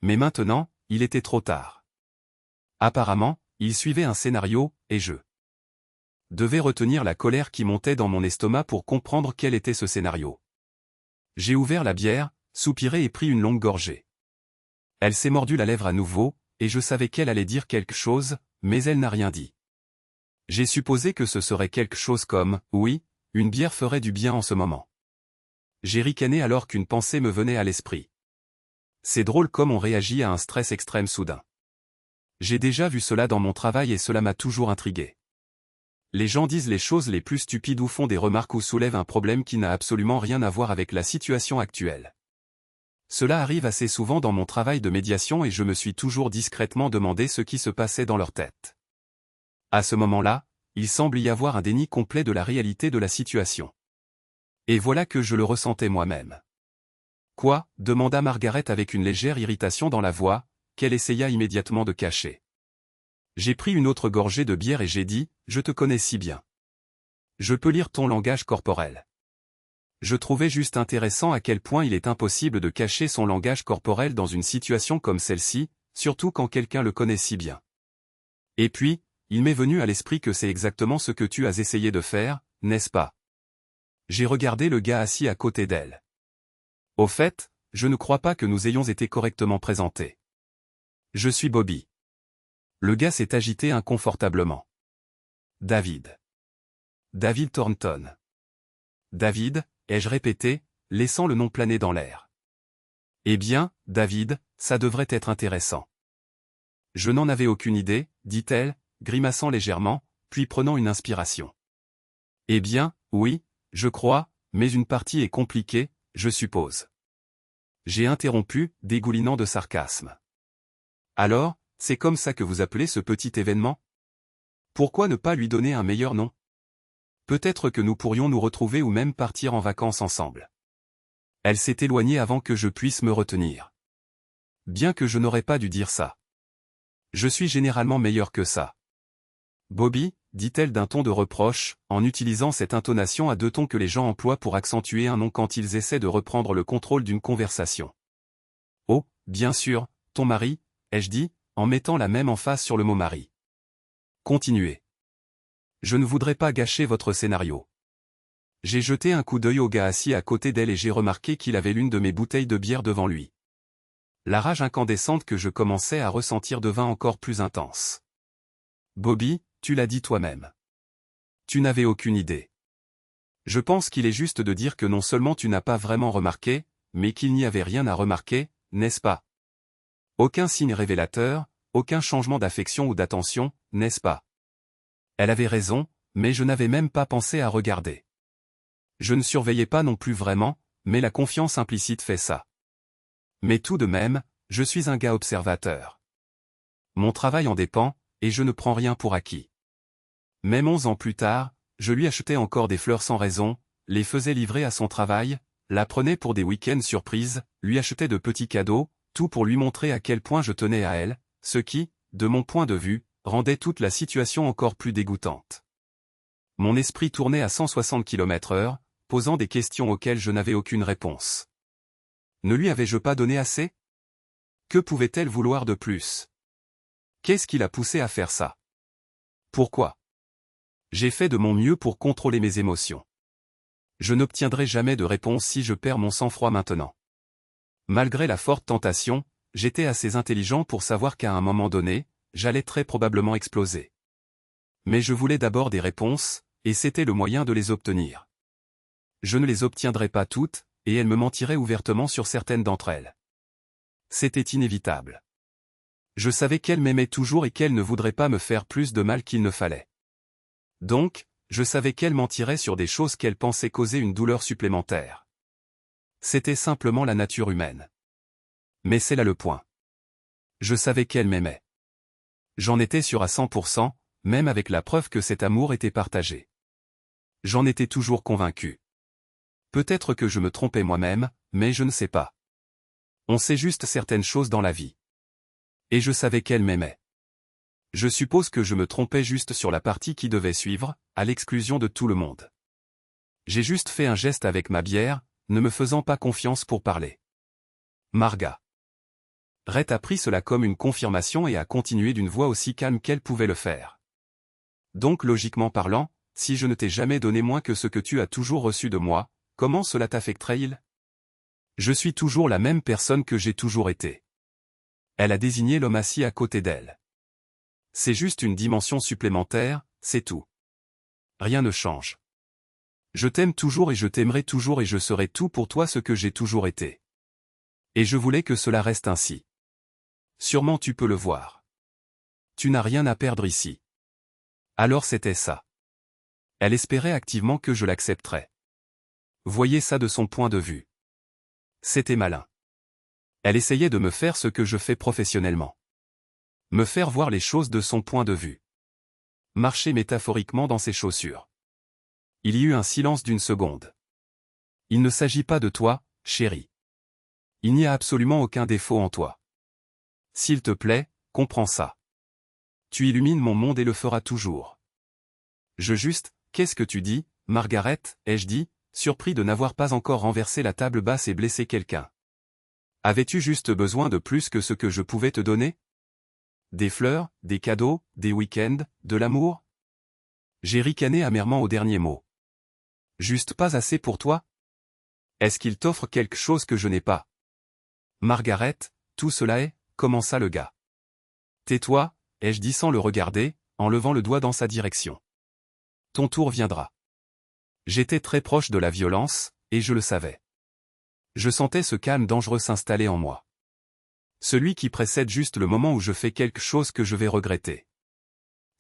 Mais maintenant, il était trop tard. Apparemment, il suivait un scénario, et je devais retenir la colère qui montait dans mon estomac pour comprendre quel était ce scénario. J'ai ouvert la bière, soupiré et pris une longue gorgée. Elle s'est mordu la lèvre à nouveau, et je savais qu'elle allait dire quelque chose, mais elle n'a rien dit. J'ai supposé que ce serait quelque chose comme « oui, une bière ferait du bien en ce moment ». J'ai ricané alors qu'une pensée me venait à l'esprit. C'est drôle comme on réagit à un stress extrême soudain. J'ai déjà vu cela dans mon travail et cela m'a toujours intrigué. Les gens disent les choses les plus stupides ou font des remarques ou soulèvent un problème qui n'a absolument rien à voir avec la situation actuelle. Cela arrive assez souvent dans mon travail de médiation et je me suis toujours discrètement demandé ce qui se passait dans leur tête. À ce moment-là, il semble y avoir un déni complet de la réalité de la situation. Et voilà que je le ressentais moi-même. « Quoi ?» demanda Margaret avec une légère irritation dans la voix, qu'elle essaya immédiatement de cacher. J'ai pris une autre gorgée de bière et j'ai dit, « Je te connais si bien. Je peux lire ton langage corporel. » Je trouvais juste intéressant à quel point il est impossible de cacher son langage corporel dans une situation comme celle-ci, surtout quand quelqu'un le connaît si bien. Et puis, il m'est venu à l'esprit que c'est exactement ce que tu as essayé de faire, n'est-ce pas? J'ai regardé le gars assis à côté d'elle. Au fait, je ne crois pas que nous ayons été correctement présentés. Je suis Bobby. Le gars s'est agité inconfortablement. David. David Thornton. David, ai-je répété, laissant le nom planer dans l'air. Eh bien, David, ça devrait être intéressant. Je n'en avais aucune idée, dit-elle, grimaçant légèrement, puis prenant une inspiration. Eh bien, oui, je crois, mais une partie est compliquée, je suppose. J'ai interrompu, dégoulinant de sarcasme. Alors, c'est comme ça que vous appelez ce petit événement? Pourquoi ne pas lui donner un meilleur nom? Peut-être que nous pourrions nous retrouver ou même partir en vacances ensemble. Elle s'est éloignée avant que je puisse me retenir. Bien que je n'aurais pas dû dire ça. Je suis généralement meilleur que ça. Bobby, dit-elle d'un ton de reproche, en utilisant cette intonation à deux tons que les gens emploient pour accentuer un nom quand ils essaient de reprendre le contrôle d'une conversation. Oh, bien sûr, ton mari, ai-je dit, en mettant la même emphase sur le mot mari. Continuez. Je ne voudrais pas gâcher votre scénario. J'ai jeté un coup d'œil au gars assis à côté d'elle et j'ai remarqué qu'il avait l'une de mes bouteilles de bière devant lui. La rage incandescente que je commençais à ressentir devint encore plus intense. Bobby, tu l'as dit toi-même. Tu n'avais aucune idée. Je pense qu'il est juste de dire que non seulement tu n'as pas vraiment remarqué, mais qu'il n'y avait rien à remarquer, n'est-ce pas? Aucun signe révélateur, aucun changement d'affection ou d'attention, n'est-ce pas? Elle avait raison, mais je n'avais même pas pensé à regarder. Je ne surveillais pas non plus vraiment, mais la confiance implicite fait ça. Mais tout de même, je suis un gars observateur. Mon travail en dépend, et je ne prends rien pour acquis. Même 11 ans plus tard, je lui achetais encore des fleurs sans raison, les faisais livrer à son travail, la prenais pour des week-ends surprises, lui achetais de petits cadeaux, tout pour lui montrer à quel point je tenais à elle, ce qui, de mon point de vue, rendait toute la situation encore plus dégoûtante. Mon esprit tournait à 160 km/h, posant des questions auxquelles je n'avais aucune réponse. Ne lui avais-je pas donné assez? Que pouvait-elle vouloir de plus? Qu'est-ce qui l'a poussé à faire ça? Pourquoi? J'ai fait de mon mieux pour contrôler mes émotions. Je n'obtiendrai jamais de réponse si je perds mon sang-froid maintenant. Malgré la forte tentation, j'étais assez intelligent pour savoir qu'à un moment donné, j'allais très probablement exploser. Mais je voulais d'abord des réponses, et c'était le moyen de les obtenir. Je ne les obtiendrais pas toutes, et elle me mentirait ouvertement sur certaines d'entre elles. C'était inévitable. Je savais qu'elle m'aimait toujours et qu'elle ne voudrait pas me faire plus de mal qu'il ne fallait. Donc, je savais qu'elle mentirait sur des choses qu'elle pensait causer une douleur supplémentaire. C'était simplement la nature humaine. Mais c'est là le point. Je savais qu'elle m'aimait. J'en étais sûr à 100%, même avec la preuve que cet amour était partagé. J'en étais toujours convaincu. Peut-être que je me trompais moi-même, mais je ne sais pas. On sait juste certaines choses dans la vie. Et je savais qu'elle m'aimait. Je suppose que je me trompais juste sur la partie qui devait suivre, à l'exclusion de tout le monde. J'ai juste fait un geste avec ma bière, ne me faisant pas confiance pour parler. Marga. Rhett a pris cela comme une confirmation et a continué d'une voix aussi calme qu'elle pouvait le faire. Donc logiquement parlant, si je ne t'ai jamais donné moins que ce que tu as toujours reçu de moi, comment cela t'affecterait-il? Je suis toujours la même personne que j'ai toujours été. Elle a désigné l'homme assis à côté d'elle. C'est juste une dimension supplémentaire, c'est tout. Rien ne change. Je t'aime toujours et je t'aimerai toujours et je serai tout pour toi ce que j'ai toujours été. Et je voulais que cela reste ainsi. Sûrement tu peux le voir. Tu n'as rien à perdre ici. Alors c'était ça. Elle espérait activement que je l'accepterais. Voyez ça de son point de vue. C'était malin. Elle essayait de me faire ce que je fais professionnellement. Me faire voir les choses de son point de vue. Marcher métaphoriquement dans ses chaussures. Il y eut un silence d'une seconde. Il ne s'agit pas de toi, chérie. Il n'y a absolument aucun défaut en toi. S'il te plaît, comprends ça. Tu illumines mon monde et le feras toujours. Qu'est-ce que tu dis, Margaret, ai-je dit, surpris de n'avoir pas encore renversé la table basse et blessé quelqu'un. Avais-tu juste besoin de plus que ce que je pouvais te donner? Des fleurs, des cadeaux, des week-ends, de l'amour? J'ai ricané amèrement au dernier mot. Juste pas assez pour toi? Est-ce qu'il t'offre quelque chose que je n'ai pas? Margaret, tout cela est, commença le gars. Tais-toi, ai-je dit sans le regarder, en levant le doigt dans sa direction. Ton tour viendra. J'étais très proche de la violence, et je le savais. Je sentais ce calme dangereux s'installer en moi. Celui qui précède juste le moment où je fais quelque chose que je vais regretter.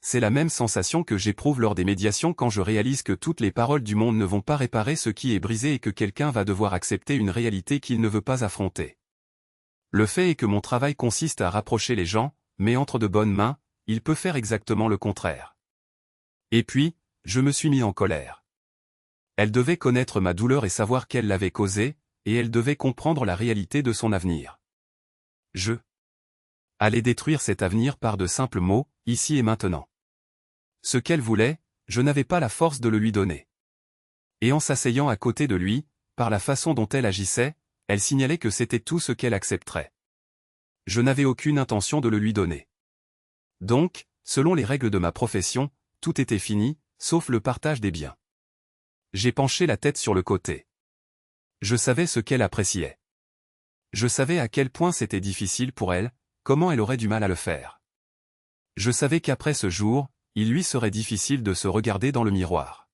C'est la même sensation que j'éprouve lors des médiations quand je réalise que toutes les paroles du monde ne vont pas réparer ce qui est brisé et que quelqu'un va devoir accepter une réalité qu'il ne veut pas affronter. Le fait est que mon travail consiste à rapprocher les gens, mais entre de bonnes mains, il peut faire exactement le contraire. Et puis, Je me suis mis en colère. Elle devait connaître ma douleur et savoir qu'elle l'avait causée, et elle devait comprendre la réalité de son avenir. Je allais détruire cet avenir par de simples mots, ici et maintenant. Ce qu'elle voulait, je n'avais pas la force de le lui donner. Et en s'asseyant à côté de lui, par la façon dont elle agissait, elle signalait que c'était tout ce qu'elle accepterait. Je n'avais aucune intention de le lui donner. Donc, selon les règles de ma profession, tout était fini, sauf le partage des biens. J'ai penché la tête sur le côté. Je savais ce qu'elle appréciait. Je savais à quel point c'était difficile pour elle, comment elle aurait du mal à le faire. Je savais qu'après ce jour, il lui serait difficile de se regarder dans le miroir.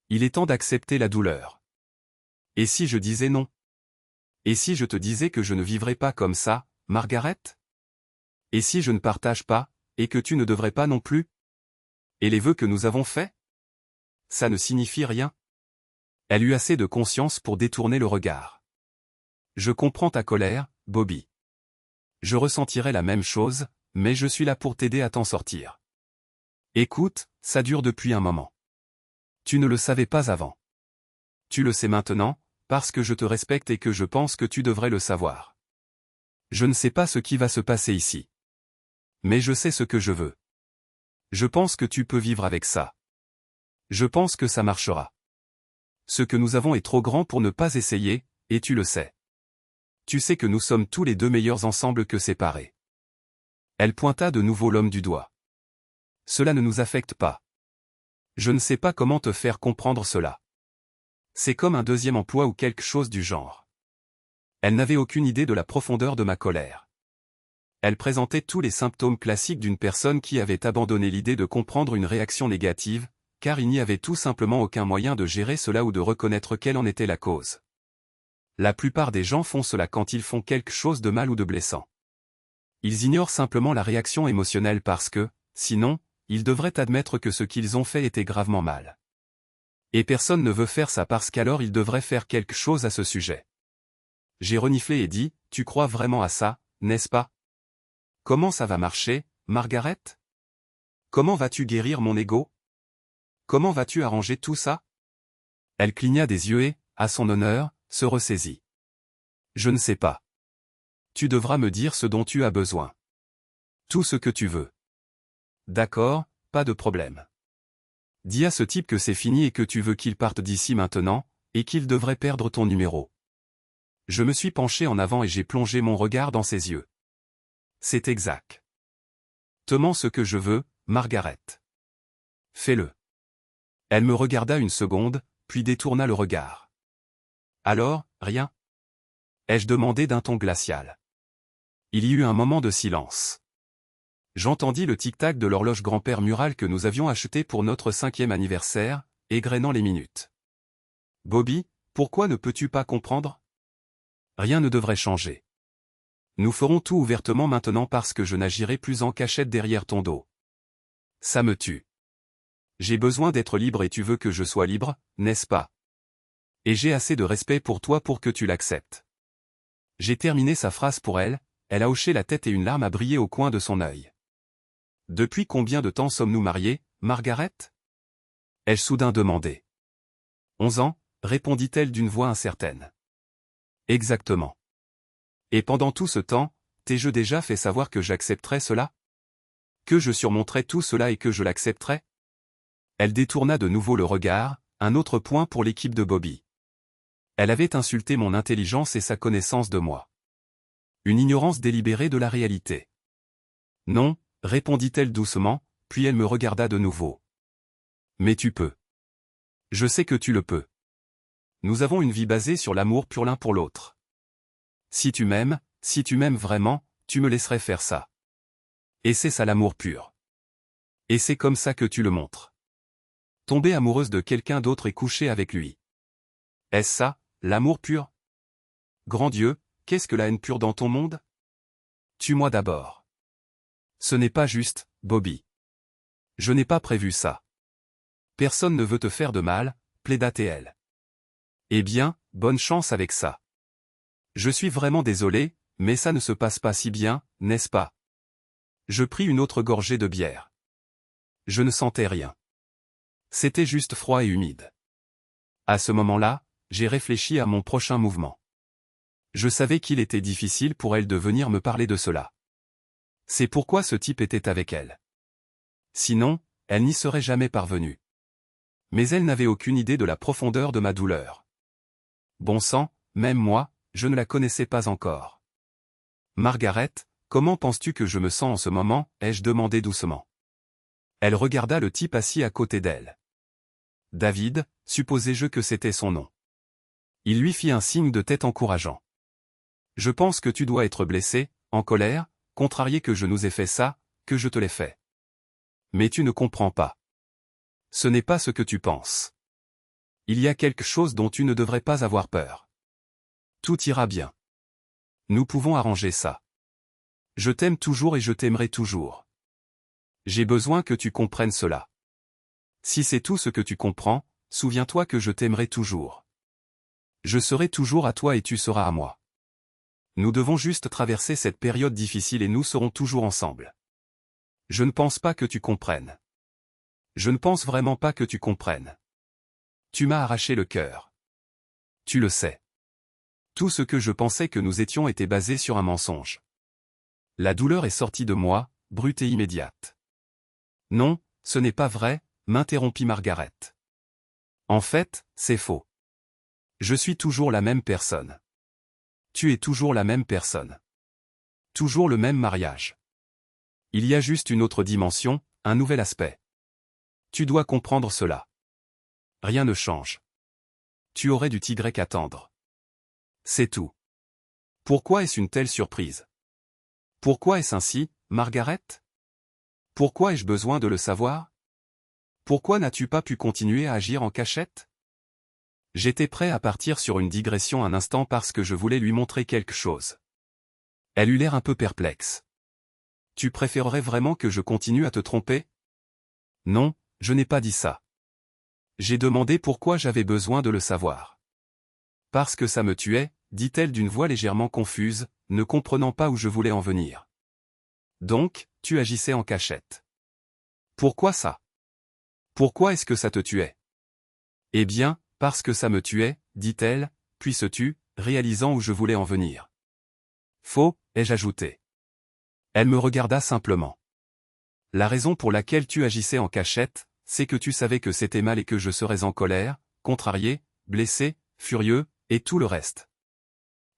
Il est temps d'accepter la douleur. Et si je disais non? Et si je te disais que je ne vivrais pas comme ça, Margaret? Et si je ne partage pas, et que tu ne devrais pas non plus? Et les vœux que nous avons faits? Ça ne signifie rien. Elle eut assez de conscience pour détourner le regard. Je comprends ta colère, Bobby. Je ressentirais la même chose, mais je suis là pour t'aider à t'en sortir. Écoute, ça dure depuis un moment. Tu ne le savais pas avant. Tu le sais maintenant, parce que je te respecte et que je pense que tu devrais le savoir. Je ne sais pas ce qui va se passer ici. Mais je sais ce que je veux. Je pense que tu peux vivre avec ça. Je pense que ça marchera. Ce que nous avons est trop grand pour ne pas essayer, et tu le sais. Tu sais que nous sommes tous les deux meilleurs ensemble que séparés. Elle pointa de nouveau l'homme du doigt. Cela ne nous affecte pas. Je ne sais pas comment te faire comprendre cela. C'est comme un deuxième emploi ou quelque chose du genre. Elle n'avait aucune idée de la profondeur de ma colère. Elle présentait tous les symptômes classiques d'une personne qui avait abandonné l'idée de comprendre une réaction négative, car il n'y avait tout simplement aucun moyen de gérer cela ou de reconnaître quelle en était la cause. La plupart des gens font cela quand ils font quelque chose de mal ou de blessant. Ils ignorent simplement la réaction émotionnelle parce que, sinon, ils devraient admettre que ce qu'ils ont fait était gravement mal. Et personne ne veut faire ça parce qu'alors ils devraient faire quelque chose à ce sujet. J'ai reniflé et dit, tu crois vraiment à ça, n'est-ce pas? Comment ça va marcher, Margaret? Comment vas-tu guérir mon ego? Comment vas-tu arranger tout ça? Elle cligna des yeux et, à son honneur, se ressaisit. Je ne sais pas. Tu devras me dire ce dont tu as besoin. Tout ce que tu veux. D'accord, pas de problème. Dis à ce type que c'est fini et que tu veux qu'il parte d'ici maintenant, et qu'il devrait perdre ton numéro. Je me suis penché en avant et j'ai plongé mon regard dans ses yeux. C'est exact. Te mens ce que je veux, Margaret. Fais-le. Elle me regarda une seconde, puis détourna le regard. Alors, rien? Ai-je demandé d'un ton glacial. Il y eut un moment de silence. J'entendis le tic-tac de l'horloge grand-père murale que nous avions achetée pour notre 5e anniversaire, égrenant les minutes. Bobby, pourquoi ne peux-tu pas comprendre? Rien ne devrait changer. Nous ferons tout ouvertement maintenant parce que je n'agirai plus en cachette derrière ton dos. Ça me tue. J'ai besoin d'être libre et tu veux que je sois libre, n'est-ce pas? Et j'ai assez de respect pour toi pour que tu l'acceptes. J'ai terminé sa phrase pour elle, elle a hoché la tête et une larme a brillé au coin de son œil. Depuis combien de temps sommes-nous mariés, Margaret? Ai-je soudain demandé. 11 ans, répondit-elle d'une voix incertaine. Exactement. Et pendant tout ce temps, t'ai-je déjà fait savoir que j'accepterais cela? Que je surmonterais tout cela et que je l'accepterais? Elle détourna de nouveau le regard, un autre point pour l'équipe de Bobby. Elle avait insulté mon intelligence et sa connaissance de moi. Une ignorance délibérée de la réalité. Non, répondit-elle doucement, puis elle me regarda de nouveau. Mais tu peux. Je sais que tu le peux. Nous avons une vie basée sur l'amour pur l'un pour l'autre. Si tu m'aimes vraiment, tu me laisserais faire ça. Et c'est ça l'amour pur. Et c'est comme ça que tu le montres. Tomber amoureuse de quelqu'un d'autre et coucher avec lui. Est-ce ça, l'amour pur? Grand Dieu, qu'est-ce que la haine pure dans ton monde? Tue-moi d'abord. Ce n'est pas juste, Bobby. Je n'ai pas prévu ça. Personne ne veut te faire de mal, plaida-t-elle. Eh bien, bonne chance avec ça. Je suis vraiment désolé, mais ça ne se passe pas si bien, n'est-ce pas? Je pris une autre gorgée de bière. Je ne sentais rien. C'était juste froid et humide. À ce moment-là, j'ai réfléchi à mon prochain mouvement. Je savais qu'il était difficile pour elle de venir me parler de cela. C'est pourquoi ce type était avec elle. Sinon, elle n'y serait jamais parvenue. Mais elle n'avait aucune idée de la profondeur de ma douleur. Bon sang, même moi, je ne la connaissais pas encore. Margaret, comment penses-tu que je me sens en ce moment, ai-je demandé doucement. Elle regarda le type assis à côté d'elle. David, supposai-je que c'était son nom. Il lui fit un signe de tête encourageant. Je pense que tu dois être blessé, en colère, contrarié que je nous ai fait ça, que je te l'ai fait. Mais tu ne comprends pas. Ce n'est pas ce que tu penses. Il y a quelque chose dont tu ne devrais pas avoir peur. Tout ira bien. Nous pouvons arranger ça. Je t'aime toujours et je t'aimerai toujours. J'ai besoin que tu comprennes cela. Si c'est tout ce que tu comprends, souviens-toi que je t'aimerai toujours. Je serai toujours à toi et tu seras à moi. Nous devons juste traverser cette période difficile et nous serons toujours ensemble. Je ne pense pas que tu comprennes. Je ne pense vraiment pas que tu comprennes. Tu m'as arraché le cœur. Tu le sais. Tout ce que je pensais que nous étions était basé sur un mensonge. La douleur est sortie de moi, brute et immédiate. Non, ce n'est pas vrai, m'interrompit Margaret. En fait, c'est faux. Je suis toujours la même personne. Tu es toujours la même personne. Toujours le même mariage. Il y a juste une autre dimension, un nouvel aspect. Tu dois comprendre cela. Rien ne change. Tu aurais dû t'y attendre. C'est tout. Pourquoi est-ce une telle surprise? Pourquoi est-ce ainsi, Margaret? Pourquoi ai-je besoin de le savoir? Pourquoi n'as-tu pas pu continuer à agir en cachette? J'étais prêt à partir sur une digression un instant parce que je voulais lui montrer quelque chose. Elle eut l'air un peu perplexe. Tu préférerais vraiment que je continue à te tromper? Non, je n'ai pas dit ça. J'ai demandé pourquoi j'avais besoin de le savoir. Parce que ça me tuait, dit-elle d'une voix légèrement confuse, ne comprenant pas où je voulais en venir. Donc, tu agissais en cachette. Pourquoi ça? Pourquoi est-ce que ça te tuait? Eh bien, parce que ça me tuait, dit-elle, puis se tut, réalisant où je voulais en venir. Faux, ai-je ajouté. Elle me regarda simplement. La raison pour laquelle tu agissais en cachette, c'est que tu savais que c'était mal et que je serais en colère, contrarié, blessé, furieux, et tout le reste.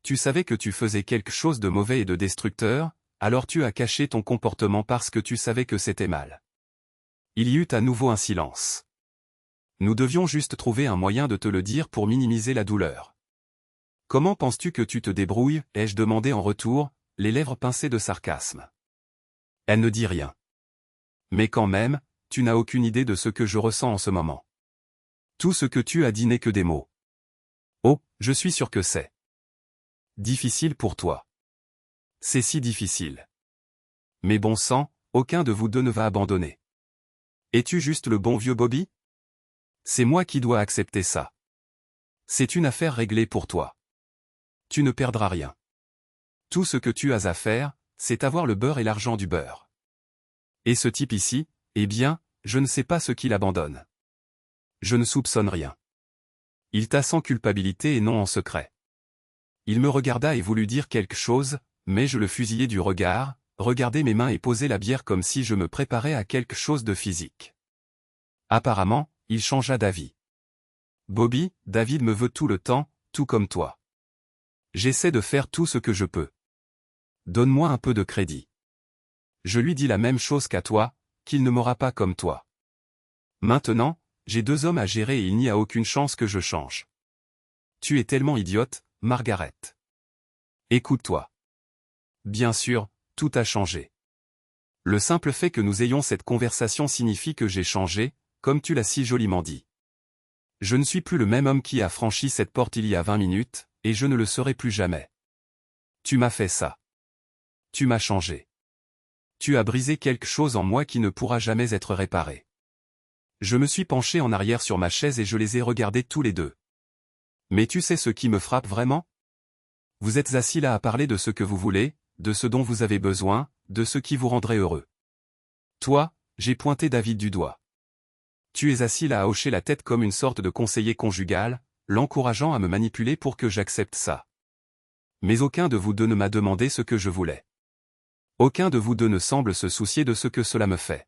Tu savais que tu faisais quelque chose de mauvais et de destructeur, alors tu as caché ton comportement parce que tu savais que c'était mal. Il y eut à nouveau un silence. Nous devions juste trouver un moyen de te le dire pour minimiser la douleur. Comment penses-tu que tu te débrouilles, ai-je demandé en retour, les lèvres pincées de sarcasme. Elle ne dit rien. Mais quand même, tu n'as aucune idée de ce que je ressens en ce moment. Tout ce que tu as dit n'est que des mots. Oh, je suis sûr que c'est difficile pour toi. C'est si difficile. Mais bon sang, aucun de vous deux ne va abandonner. Es-tu juste le bon vieux Bobby? C'est moi qui dois accepter ça. C'est une affaire réglée pour toi. Tu ne perdras rien. Tout ce que tu as à faire, c'est avoir le beurre et l'argent du beurre. Et ce type ici, eh bien, je ne sais pas ce qu'il abandonne. Je ne soupçonne rien. Il t'a sans culpabilité et non en secret. Il me regarda et voulut dire quelque chose, mais je le fusillai du regard, regardai mes mains et posai la bière comme si je me préparais à quelque chose de physique. Apparemment, il changea d'avis. Bobby, David me veut tout le temps, tout comme toi. J'essaie de faire tout ce que je peux. Donne-moi un peu de crédit. Je lui dis la même chose qu'à toi, qu'il ne m'aura pas comme toi. Maintenant, j'ai 2 hommes à gérer et il n'y a aucune chance que je change. Tu es tellement idiote, Margaret. Écoute-toi. Bien sûr, tout a changé. Le simple fait que nous ayons cette conversation signifie que j'ai changé, comme tu l'as si joliment dit. Je ne suis plus le même homme qui a franchi cette porte il y a 20 minutes, et je ne le serai plus jamais. Tu m'as fait ça. Tu m'as changé. Tu as brisé quelque chose en moi qui ne pourra jamais être réparé. Je me suis penché en arrière sur ma chaise et je les ai regardés tous les deux. Mais tu sais ce qui me frappe vraiment? Vous êtes assis là à parler de ce que vous voulez, de ce dont vous avez besoin, de ce qui vous rendrait heureux. Toi, j'ai pointé David du doigt. Tu es assis là à hocher la tête comme une sorte de conseiller conjugal, l'encourageant à me manipuler pour que j'accepte ça. Mais aucun de vous deux ne m'a demandé ce que je voulais. Aucun de vous deux ne semble se soucier de ce que cela me fait.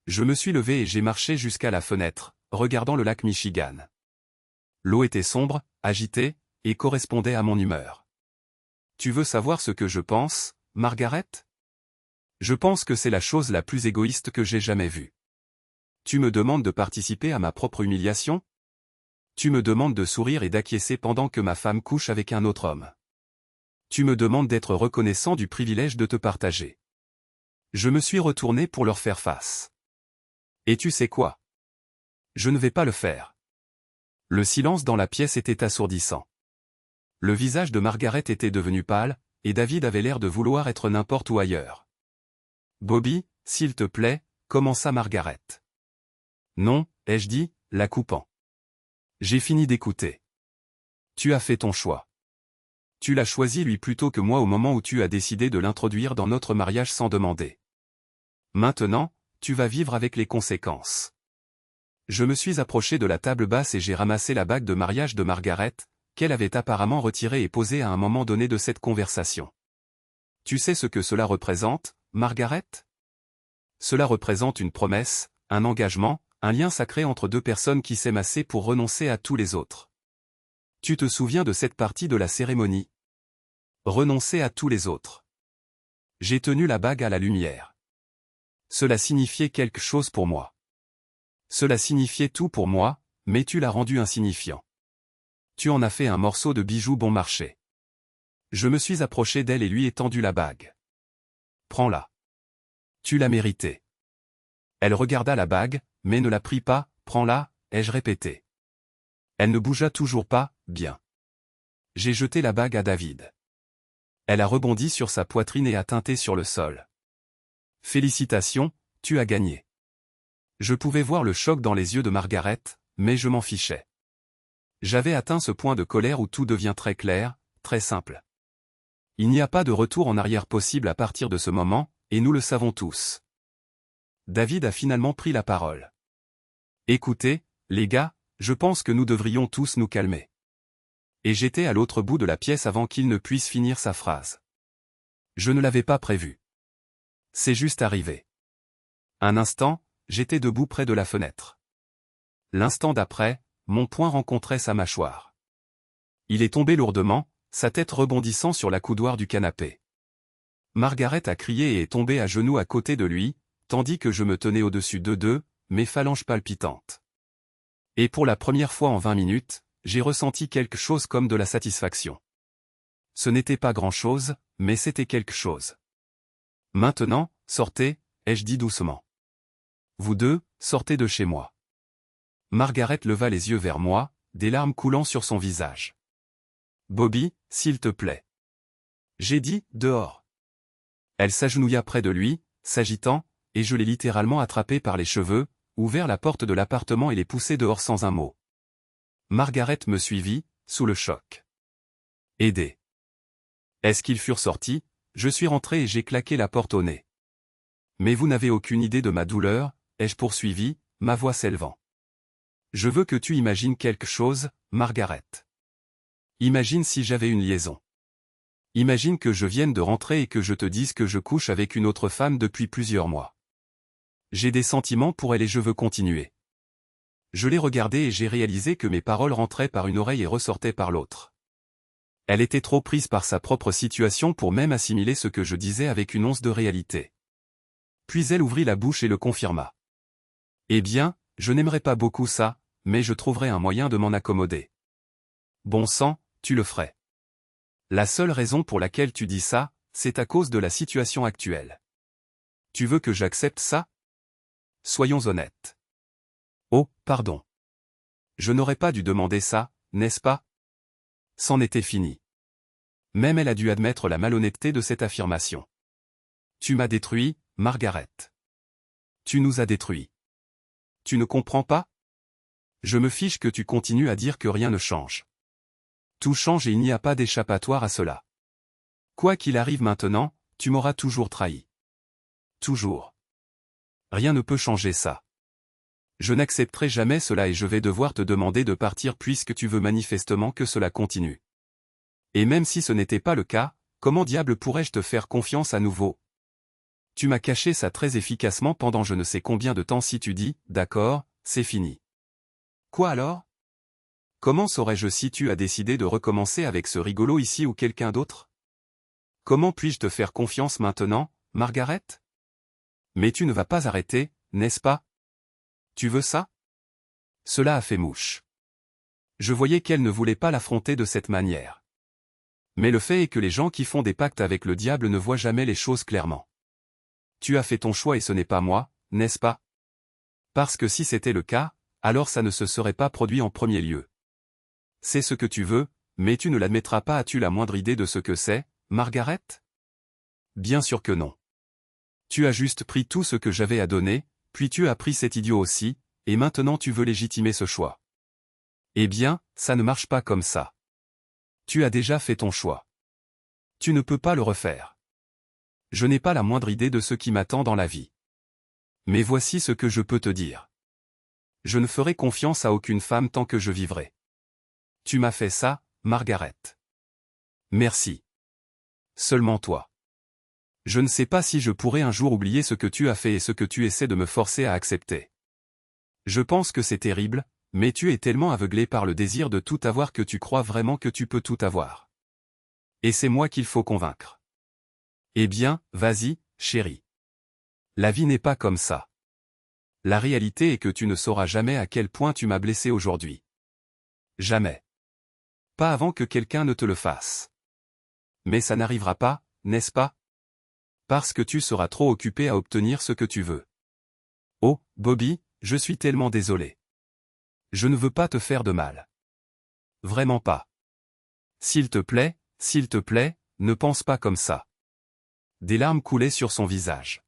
Je me suis levé et j'ai marché jusqu'à la fenêtre, regardant le lac Michigan. L'eau était sombre, agitée, et correspondait à mon humeur. Tu veux savoir ce que je pense, Margaret? Je pense que c'est la chose la plus égoïste que j'ai jamais vue. Tu me demandes de participer à ma propre humiliation? Tu me demandes de sourire et d'acquiescer pendant que ma femme couche avec un autre homme. Tu me demandes d'être reconnaissant du privilège de te partager. Je me suis retourné pour leur faire face. Et tu sais quoi? Je ne vais pas le faire. Le silence dans la pièce était assourdissant. Le visage de Margaret était devenu pâle, et David avait l'air de vouloir être n'importe où ailleurs. Bobby, s'il te plaît, commença Margaret. Non, ai-je dit, la coupant. J'ai fini d'écouter. Tu as fait ton choix. Tu l'as choisi lui plutôt que moi au moment où tu as décidé de l'introduire dans notre mariage sans demander. Maintenant, tu vas vivre avec les conséquences. Je me suis approché de la table basse et j'ai ramassé la bague de mariage de Margaret, qu'elle avait apparemment retirée et posée à un moment donné de cette conversation. Tu sais ce que cela représente, Margaret? Cela représente une promesse, un engagement, un lien sacré entre deux personnes qui s'aiment assez pour renoncer à tous les autres. Tu te souviens de cette partie de la cérémonie? Renoncer à tous les autres. J'ai tenu la bague à la lumière. Cela signifiait quelque chose pour moi. Cela signifiait tout pour moi, mais tu l'as rendu insignifiant. Tu en as fait un morceau de bijou bon marché. Je me suis approché d'elle et lui ai tendu la bague. Prends-la. Tu l'as méritée. Elle regarda la bague, mais ne la prit pas, prends-la, ai-je répété. Elle ne bougea toujours pas, bien. J'ai jeté la bague à David. Elle a rebondi sur sa poitrine et a teinté sur le sol. Félicitations, tu as gagné. Je pouvais voir le choc dans les yeux de Margaret, mais je m'en fichais. J'avais atteint ce point de colère où tout devient très clair, très simple. Il n'y a pas de retour en arrière possible à partir de ce moment, et nous le savons tous. David a finalement pris la parole. Écoutez, les gars, je pense que nous devrions tous nous calmer. Et j'étais à l'autre bout de la pièce avant qu'il ne puisse finir sa phrase. Je ne l'avais pas prévu. C'est juste arrivé. Un instant, j'étais debout près de la fenêtre. L'instant d'après, mon poing rencontrait sa mâchoire. Il est tombé lourdement, sa tête rebondissant sur la coudoir du canapé. Margaret a crié et est tombée à genoux à côté de lui, tandis que je me tenais au-dessus d'eux, mes phalanges palpitantes. Et pour la première fois en 20 minutes, j'ai ressenti quelque chose comme de la satisfaction. Ce n'était pas grand-chose, mais c'était quelque chose. Maintenant, sortez, ai-je dit doucement. Vous deux, sortez de chez moi. Margaret leva les yeux vers moi, des larmes coulant sur son visage. Bobby, s'il te plaît. J'ai dit, dehors. Elle s'agenouilla près de lui, s'agitant, et je l'ai littéralement attrapé par les cheveux, ouvert la porte de l'appartement et l'ai poussé dehors sans un mot. Margaret me suivit, sous le choc. Aidé. Est-ce qu'ils furent sortis? Je suis rentré et j'ai claqué la porte au nez. Mais vous n'avez aucune idée de ma douleur, ai-je poursuivi, ma voix s'élevant. Je veux que tu imagines quelque chose, Margaret. Imagine si j'avais une liaison. Imagine que je vienne de rentrer et que je te dise que je couche avec une autre femme depuis plusieurs mois. J'ai des sentiments pour elle et je veux continuer. Je l'ai regardée et j'ai réalisé que mes paroles rentraient par une oreille et ressortaient par l'autre. Elle était trop prise par sa propre situation pour même assimiler ce que je disais avec une once de réalité. Puis elle ouvrit la bouche et le confirma. Eh bien, je n'aimerais pas beaucoup ça, mais je trouverai un moyen de m'en accommoder. Bon sang, tu le ferais. La seule raison pour laquelle tu dis ça, c'est à cause de la situation actuelle. Tu veux que j'accepte ça? Soyons honnêtes. Oh, pardon. Je n'aurais pas dû demander ça, n'est-ce pas? C'en était fini. Même elle a dû admettre la malhonnêteté de cette affirmation. Tu m'as détruit, Margaret. Tu nous as détruits. Tu ne comprends pas? Je me fiche que tu continues à dire que rien ne change. Tout change et il n'y a pas d'échappatoire à cela. Quoi qu'il arrive maintenant, tu m'auras toujours trahi. Toujours. Rien ne peut changer ça. Je n'accepterai jamais cela et je vais devoir te demander de partir puisque tu veux manifestement que cela continue. Et même si ce n'était pas le cas, comment diable pourrais-je te faire confiance à nouveau? Tu m'as caché ça très efficacement pendant je ne sais combien de temps si tu dis, d'accord, c'est fini. Quoi alors? Comment saurais-je si tu as décidé de recommencer avec ce rigolo ici ou quelqu'un d'autre? Comment puis-je te faire confiance maintenant, Margaret? Mais tu ne vas pas arrêter, n'est-ce pas? Tu veux ça? Cela a fait mouche. Je voyais qu'elle ne voulait pas l'affronter de cette manière. Mais le fait est que les gens qui font des pactes avec le diable ne voient jamais les choses clairement. Tu as fait ton choix et ce n'est pas moi, n'est-ce pas? Parce que si c'était le cas, alors ça ne se serait pas produit en premier lieu. C'est ce que tu veux, mais tu ne l'admettras pas. As-tu la moindre idée de ce que c'est, Margaret? Bien sûr que non. Tu as juste pris tout ce que j'avais à donner, puis tu as pris cet idiot aussi, et maintenant tu veux légitimer ce choix. Eh bien, ça ne marche pas comme ça. Tu as déjà fait ton choix. Tu ne peux pas le refaire. Je n'ai pas la moindre idée de ce qui m'attend dans la vie. Mais voici ce que je peux te dire. Je ne ferai confiance à aucune femme tant que je vivrai. Tu m'as fait ça, Margaret. Merci. Seulement toi. Je ne sais pas si je pourrai un jour oublier ce que tu as fait et ce que tu essaies de me forcer à accepter. Je pense que c'est terrible, mais tu es tellement aveuglé par le désir de tout avoir que tu crois vraiment que tu peux tout avoir. Et c'est moi qu'il faut convaincre. Eh bien, vas-y, chérie. La vie n'est pas comme ça. La réalité est que tu ne sauras jamais à quel point tu m'as blessé aujourd'hui. Jamais. Pas avant que quelqu'un ne te le fasse. Mais ça n'arrivera pas, n'est-ce pas? Parce que tu seras trop occupé à obtenir ce que tu veux. Oh, Bobby, je suis tellement désolé. Je ne veux pas te faire de mal. Vraiment pas. S'il te plaît, ne pense pas comme ça. Des larmes coulaient sur son visage.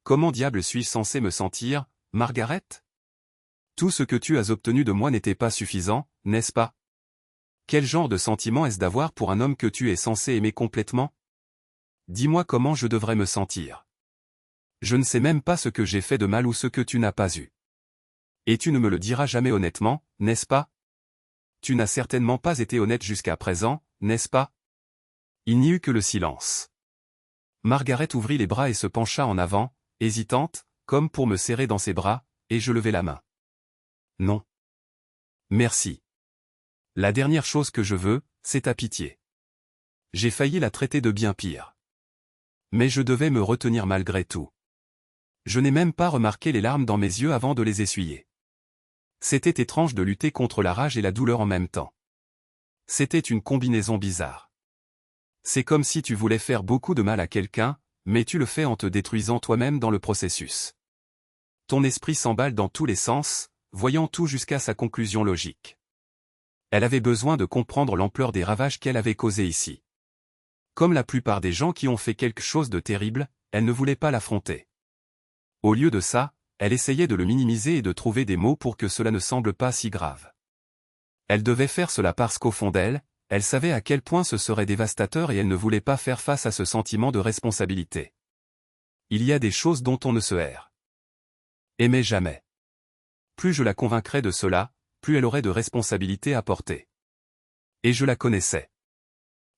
Comment diable suis-je censé me sentir, Margaret? Tout ce que tu as obtenu de moi n'était pas suffisant, n'est-ce pas? Quel genre de sentiment est-ce d'avoir pour un homme que tu es censé aimer complètement? Dis-moi comment je devrais me sentir. Je ne sais même pas ce que j'ai fait de mal ou ce que tu n'as pas eu. Et tu ne me le diras jamais honnêtement, n'est-ce pas? Tu n'as certainement pas été honnête jusqu'à présent, n'est-ce pas? Il n'y eut que le silence. Margaret ouvrit les bras et se pencha en avant, hésitante, comme pour me serrer dans ses bras, et je levai la main. Non. Merci. La dernière chose que je veux, c'est ta pitié. J'ai failli la traiter de bien pire. Mais je devais me retenir malgré tout. Je n'ai même pas remarqué les larmes dans mes yeux avant de les essuyer. C'était étrange de lutter contre la rage et la douleur en même temps. C'était une combinaison bizarre. C'est comme si tu voulais faire beaucoup de mal à quelqu'un, mais tu le fais en te détruisant toi-même dans le processus. Ton esprit s'emballe dans tous les sens, voyant tout jusqu'à sa conclusion logique. Elle avait besoin de comprendre l'ampleur des ravages qu'elle avait causés ici. Comme la plupart des gens qui ont fait quelque chose de terrible, elle ne voulait pas l'affronter. Au lieu de ça, elle essayait de le minimiser et de trouver des mots pour que cela ne semble pas si grave. Elle devait faire cela parce qu'au fond d'elle, elle savait à quel point ce serait dévastateur et elle ne voulait pas faire face à ce sentiment de responsabilité. Il y a des choses dont on ne se erre. Aimer jamais. Plus je la convaincrais de cela, plus elle aurait de responsabilités à porter. Et je la connaissais.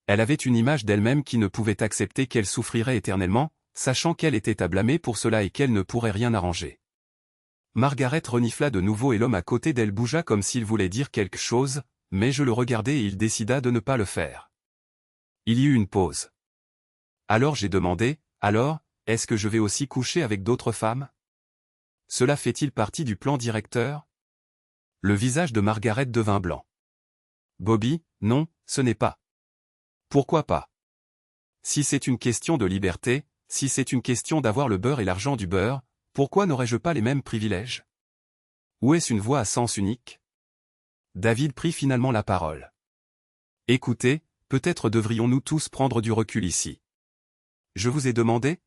Elle avait une image d'elle-même qui ne pouvait accepter qu'elle souffrirait éternellement, sachant qu'elle était à blâmer pour cela et qu'elle ne pourrait rien arranger. Margaret renifla de nouveau et l'homme à côté d'elle bougea comme s'il voulait dire quelque chose, mais je le regardai et il décida de ne pas le faire. Il y eut une pause. Alors j'ai demandé, alors, est-ce que je vais aussi coucher avec d'autres femmes? Cela fait-il partie du plan directeur? Le visage de Margaret devint blanc. Bobby, non, ce n'est pas. Pourquoi pas? Si c'est une question de liberté, si c'est une question d'avoir le beurre et l'argent du beurre, pourquoi n'aurais-je pas les mêmes privilèges? Ou est-ce une voix à sens unique? David prit finalement la parole. Écoutez, peut-être devrions-nous tous prendre du recul ici. Je vous ai demandé?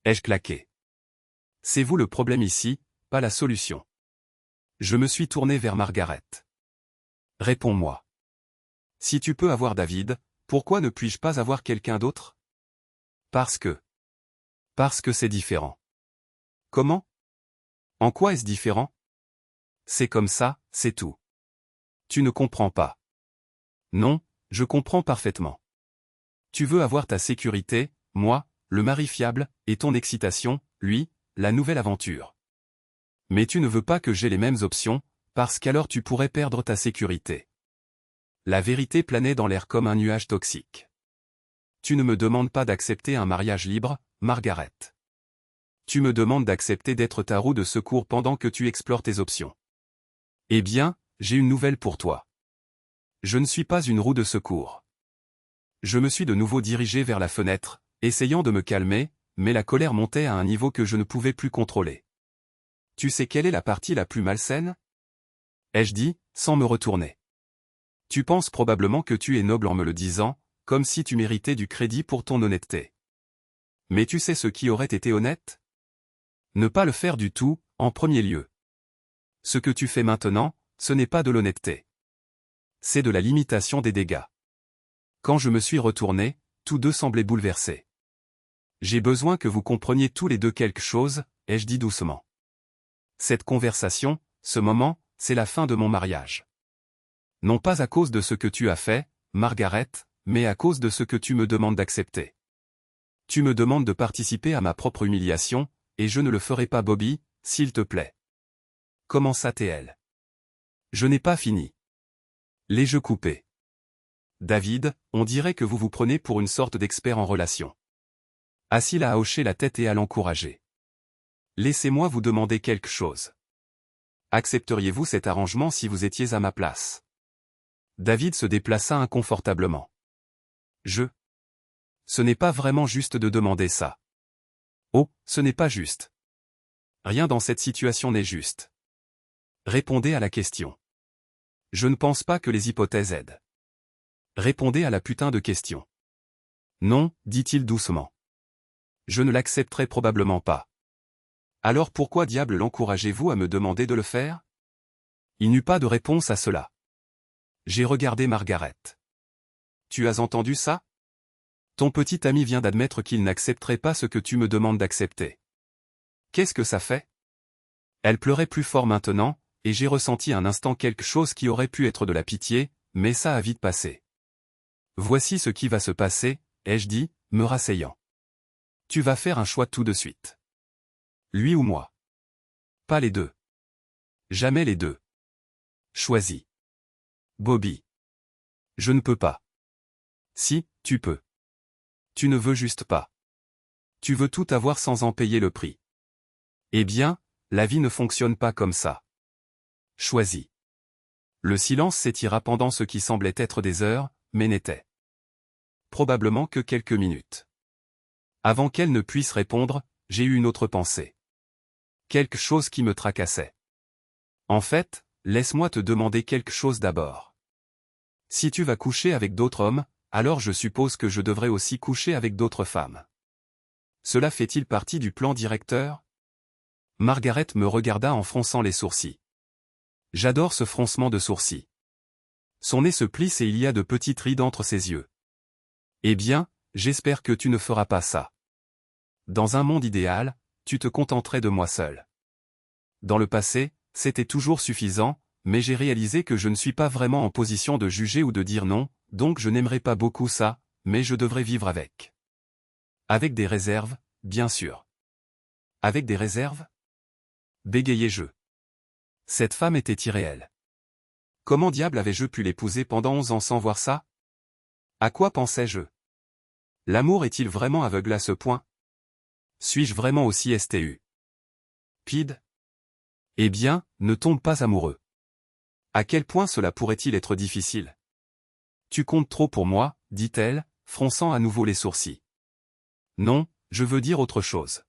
Ai-je claqué? C'est vous le problème ici, pas la solution. Je me suis tourné vers Margaret. Réponds-moi. Si tu peux avoir David, pourquoi ne puis-je pas avoir quelqu'un d'autre? Parce que c'est différent. Comment? En quoi est-ce différent? C'est comme ça, c'est tout. Tu ne comprends pas. Non, je comprends parfaitement. Tu veux avoir ta sécurité, moi, le mari fiable, et ton excitation, lui, la nouvelle aventure. Mais tu ne veux pas que j'aie les mêmes options, parce qu'alors tu pourrais perdre ta sécurité. La vérité planait dans l'air comme un nuage toxique. Tu ne me demandes pas d'accepter un mariage libre, Margaret. Tu me demandes d'accepter d'être ta roue de secours pendant que tu explores tes options. Eh bien, j'ai une nouvelle pour toi. Je ne suis pas une roue de secours. Je me suis de nouveau dirigé vers la fenêtre, essayant de me calmer, mais la colère montait à un niveau que je ne pouvais plus contrôler. Tu sais quelle est la partie la plus malsaine? Ai-je dit, sans me retourner. Tu penses probablement que tu es noble en me le disant, comme si tu méritais du crédit pour ton honnêteté. Mais tu sais ce qui aurait été honnête? Ne pas le faire du tout, en premier lieu. Ce que tu fais maintenant, ce n'est pas de l'honnêteté. C'est de la limitation des dégâts. Quand je me suis retourné, tous deux semblaient bouleversés. J'ai besoin que vous compreniez tous les deux quelque chose, ai-je dit doucement. Cette conversation, ce moment, c'est la fin de mon mariage. Non pas à cause de ce que tu as fait, Margaret, mais à cause de ce que tu me demandes d'accepter. Tu me demandes de participer à ma propre humiliation, et je ne le ferai pas Bobby, s'il te plaît. Commença-t-elle. Je n'ai pas fini. Les jeux coupés. David, on dirait que vous vous prenez pour une sorte d'expert en relations. Asil a hoché la tête et a l'encouragé. Laissez-moi vous demander quelque chose. Accepteriez-vous cet arrangement si vous étiez à ma place? David se déplaça inconfortablement. Ce n'est pas vraiment juste de demander ça. Oh, ce n'est pas juste. Rien dans cette situation n'est juste. Répondez à la question. Je ne pense pas que les hypothèses aident. Répondez à la putain de question. Non, dit-il doucement. Je ne l'accepterai probablement pas. Alors pourquoi diable l'encouragez-vous à me demander de le faire? Il n'eut pas de réponse à cela. J'ai regardé Margaret. Tu as entendu ça? Ton petit ami vient d'admettre qu'il n'accepterait pas ce que tu me demandes d'accepter. Qu'est-ce que ça fait? Elle pleurait plus fort maintenant, et j'ai ressenti un instant quelque chose qui aurait pu être de la pitié, mais ça a vite passé. Voici ce qui va se passer, ai-je dit, me rasseyant. Tu vas faire un choix tout de suite. Lui ou moi? Pas les deux. Jamais les deux. Choisis. Bobby. Je ne peux pas. Si, tu peux. Tu ne veux juste pas. Tu veux tout avoir sans en payer le prix. Eh bien, la vie ne fonctionne pas comme ça. Choisis. Le silence s'étira pendant ce qui semblait être des heures, mais n'était probablement que quelques minutes. Avant qu'elle ne puisse répondre, j'ai eu une autre pensée. Quelque chose qui me tracassait. En fait, laisse-moi te demander quelque chose d'abord. Si tu vas coucher avec d'autres hommes, alors je suppose que je devrais aussi coucher avec d'autres femmes. Cela fait-il partie du plan directeur? Margaret me regarda en fronçant les sourcils. J'adore ce froncement de sourcils. Son nez se plisse et il y a de petites rides entre ses yeux. Eh bien, j'espère que tu ne feras pas ça. Dans un monde idéal, tu te contenterais de moi seul. Dans le passé, c'était toujours suffisant, mais j'ai réalisé que je ne suis pas vraiment en position de juger ou de dire non, donc je n'aimerais pas beaucoup ça, mais je devrais vivre avec. Avec des réserves, bien sûr. Avec des réserves? Bégayai-je. Cette femme était irréelle. Comment diable avais-je pu l'épouser pendant 11 ans sans voir ça? À quoi pensais-je? L'amour est-il vraiment aveugle à ce point? Suis-je vraiment aussi stupide? Eh bien, ne tombe pas amoureux. À quel point cela pourrait-il être difficile? Tu comptes trop pour moi, dit-elle, fronçant à nouveau les sourcils. Non, je veux dire autre chose.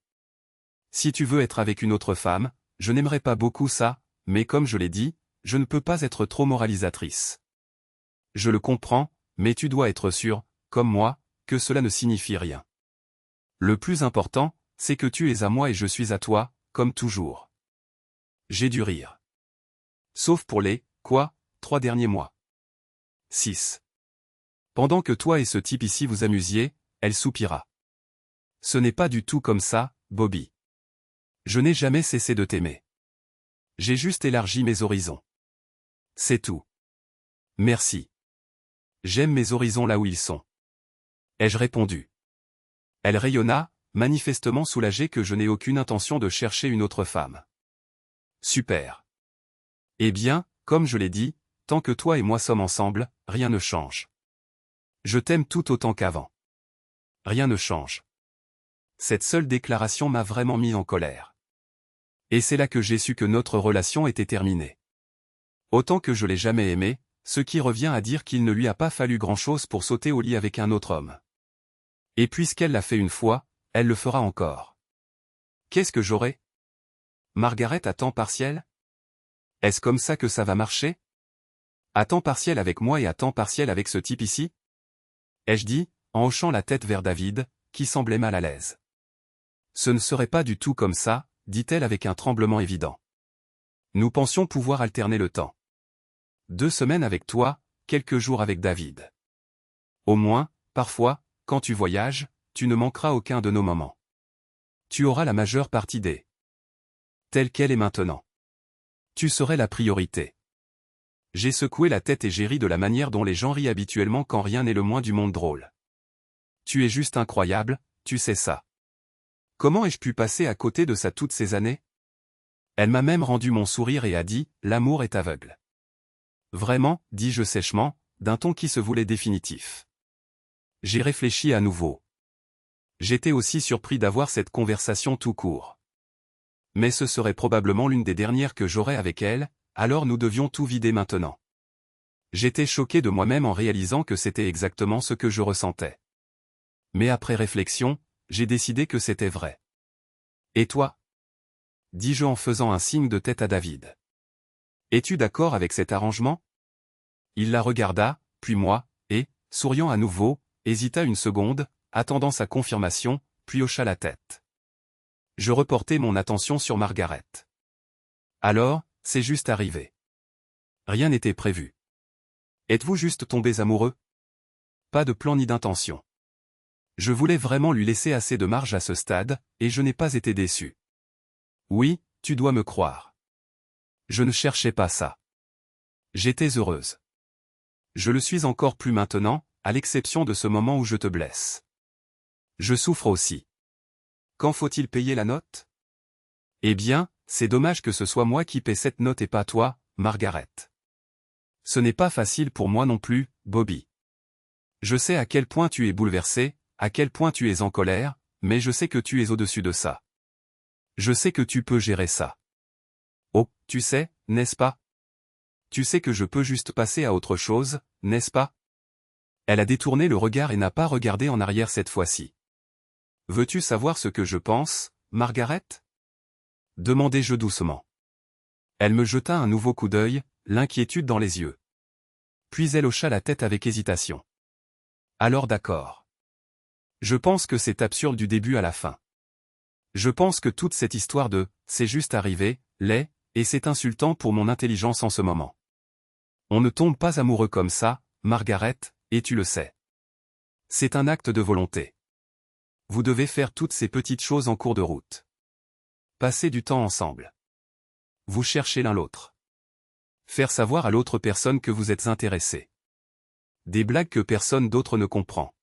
Si tu veux être avec une autre femme, je n'aimerais pas beaucoup ça, mais comme je l'ai dit, je ne peux pas être trop moralisatrice. Je le comprends, mais tu dois être sûr, comme moi, que cela ne signifie rien. Le plus important, c'est que tu es à moi et je suis à toi, comme toujours. J'ai dû rire. Sauf pour les, 3 derniers mois. 6. Pendant que toi et ce type ici vous amusiez, elle soupira. Ce n'est pas du tout comme ça, Bobby. Je n'ai jamais cessé de t'aimer. J'ai juste élargi mes horizons. C'est tout. Merci. J'aime mes horizons là où ils sont. Ai-je répondu. Elle rayonna, manifestement soulagée que je n'ai aucune intention de chercher une autre femme. Super. Eh bien, comme je l'ai dit, tant que toi et moi sommes ensemble, rien ne change. Je t'aime tout autant qu'avant. Rien ne change. Cette seule déclaration m'a vraiment mis en colère. Et c'est là que j'ai su que notre relation était terminée. Autant que je l'ai jamais aimé, ce qui revient à dire qu'il ne lui a pas fallu grand-chose pour sauter au lit avec un autre homme. Et puisqu'elle l'a fait une fois, elle le fera encore. Qu'est-ce que j'aurai? Margaret à temps partiel? Est-ce comme ça que ça va marcher? À temps partiel avec moi et à temps partiel avec ce type ici? Ai-je dit, en hochant la tête vers David, qui semblait mal à l'aise. Ce ne serait pas du tout comme ça, dit-elle avec un tremblement évident. Nous pensions pouvoir alterner le temps. 2 semaines avec toi, quelques jours avec David. Au moins, parfois, quand tu voyages, tu ne manqueras aucun de nos moments. Tu auras la majeure partie des telle qu'elle est maintenant. Tu serais la priorité. J'ai secoué la tête et j'ai ri de la manière dont les gens rient habituellement quand rien n'est le moins du monde drôle. Tu es juste incroyable, tu sais ça. Comment ai-je pu passer à côté de ça toutes ces années? Elle m'a même rendu mon sourire et a dit, l'amour est aveugle. Vraiment, dis-je sèchement, d'un ton qui se voulait définitif. J'ai réfléchi à nouveau. J'étais aussi surpris d'avoir cette conversation tout court. Mais ce serait probablement l'une des dernières que j'aurais avec elle, alors nous devions tout vider maintenant. J'étais choqué de moi-même en réalisant que c'était exactement ce que je ressentais. Mais après réflexion, j'ai décidé que c'était vrai. Et toi? Dis-je en faisant un signe de tête à David. Es-tu d'accord avec cet arrangement? Il la regarda, puis moi, et, souriant à nouveau, hésita une seconde, attendant sa confirmation, puis hocha la tête. Je reportai mon attention sur Margaret. Alors, c'est juste arrivé. Rien n'était prévu. Êtes-vous juste tombés amoureux? Pas de plan ni d'intention. Je voulais vraiment lui laisser assez de marge à ce stade, et je n'ai pas été déçu. Oui, tu dois me croire. Je ne cherchais pas ça. J'étais heureuse. Je le suis encore plus maintenant, à l'exception de ce moment où je te blesse. Je souffre aussi. Quand faut-il payer la note? Eh bien, c'est dommage que ce soit moi qui paie cette note et pas toi, Margaret. Ce n'est pas facile pour moi non plus, Bobby. Je sais à quel point tu es bouleversé, à quel point tu es en colère, mais je sais que tu es au-dessus de ça. Je sais que tu peux gérer ça. Oh, tu sais, n'est-ce pas? Tu sais que je peux juste passer à autre chose, n'est-ce pas? Elle a détourné le regard et n'a pas regardé en arrière cette fois-ci. Veux-tu savoir ce que je pense, Margaret? Demandai-je doucement. Elle me jeta un nouveau coup d'œil, l'inquiétude dans les yeux. Puis elle hocha la tête avec hésitation. Alors d'accord. Je pense que c'est absurde du début à la fin. Je pense que toute cette histoire de « c'est juste arrivé » l'est, et c'est insultant pour mon intelligence en ce moment. On ne tombe pas amoureux comme ça, Margaret, et tu le sais. C'est un acte de volonté. Vous devez faire toutes ces petites choses en cours de route. Passer du temps ensemble. Vous cherchez l'un l'autre. Faire savoir à l'autre personne que vous êtes intéressé. Des blagues que personne d'autre ne comprend.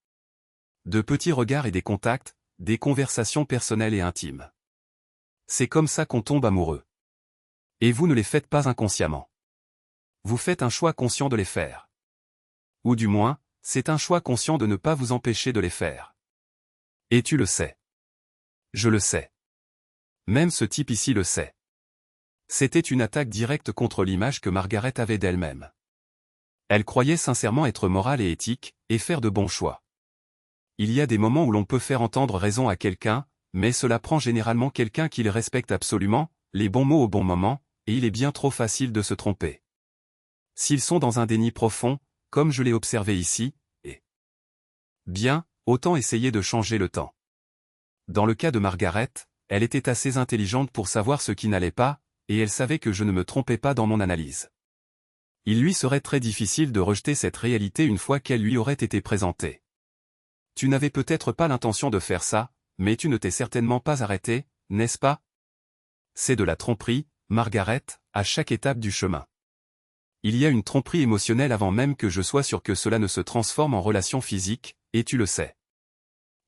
De petits regards et des contacts, des conversations personnelles et intimes. C'est comme ça qu'on tombe amoureux. Et vous ne les faites pas inconsciemment. Vous faites un choix conscient de les faire. Ou du moins, c'est un choix conscient de ne pas vous empêcher de les faire. Et tu le sais. Je le sais. Même ce type ici le sait. C'était une attaque directe contre l'image que Margaret avait d'elle-même. Elle croyait sincèrement être morale et éthique, et faire de bons choix. Il y a des moments où l'on peut faire entendre raison à quelqu'un, mais cela prend généralement quelqu'un qui les respecte absolument, les bons mots au bon moment, et il est bien trop facile de se tromper. S'ils sont dans un déni profond, comme je l'ai observé ici, et bien, autant essayer de changer le temps. Dans le cas de Margaret, elle était assez intelligente pour savoir ce qui n'allait pas, et elle savait que je ne me trompais pas dans mon analyse. Il lui serait très difficile de rejeter cette réalité une fois qu'elle lui aurait été présentée. Tu n'avais peut-être pas l'intention de faire ça, mais tu ne t'es certainement pas arrêté, n'est-ce pas? C'est de la tromperie, Margaret, à chaque étape du chemin. Il y a une tromperie émotionnelle avant même que je sois sûr que cela ne se transforme en relation physique, et tu le sais.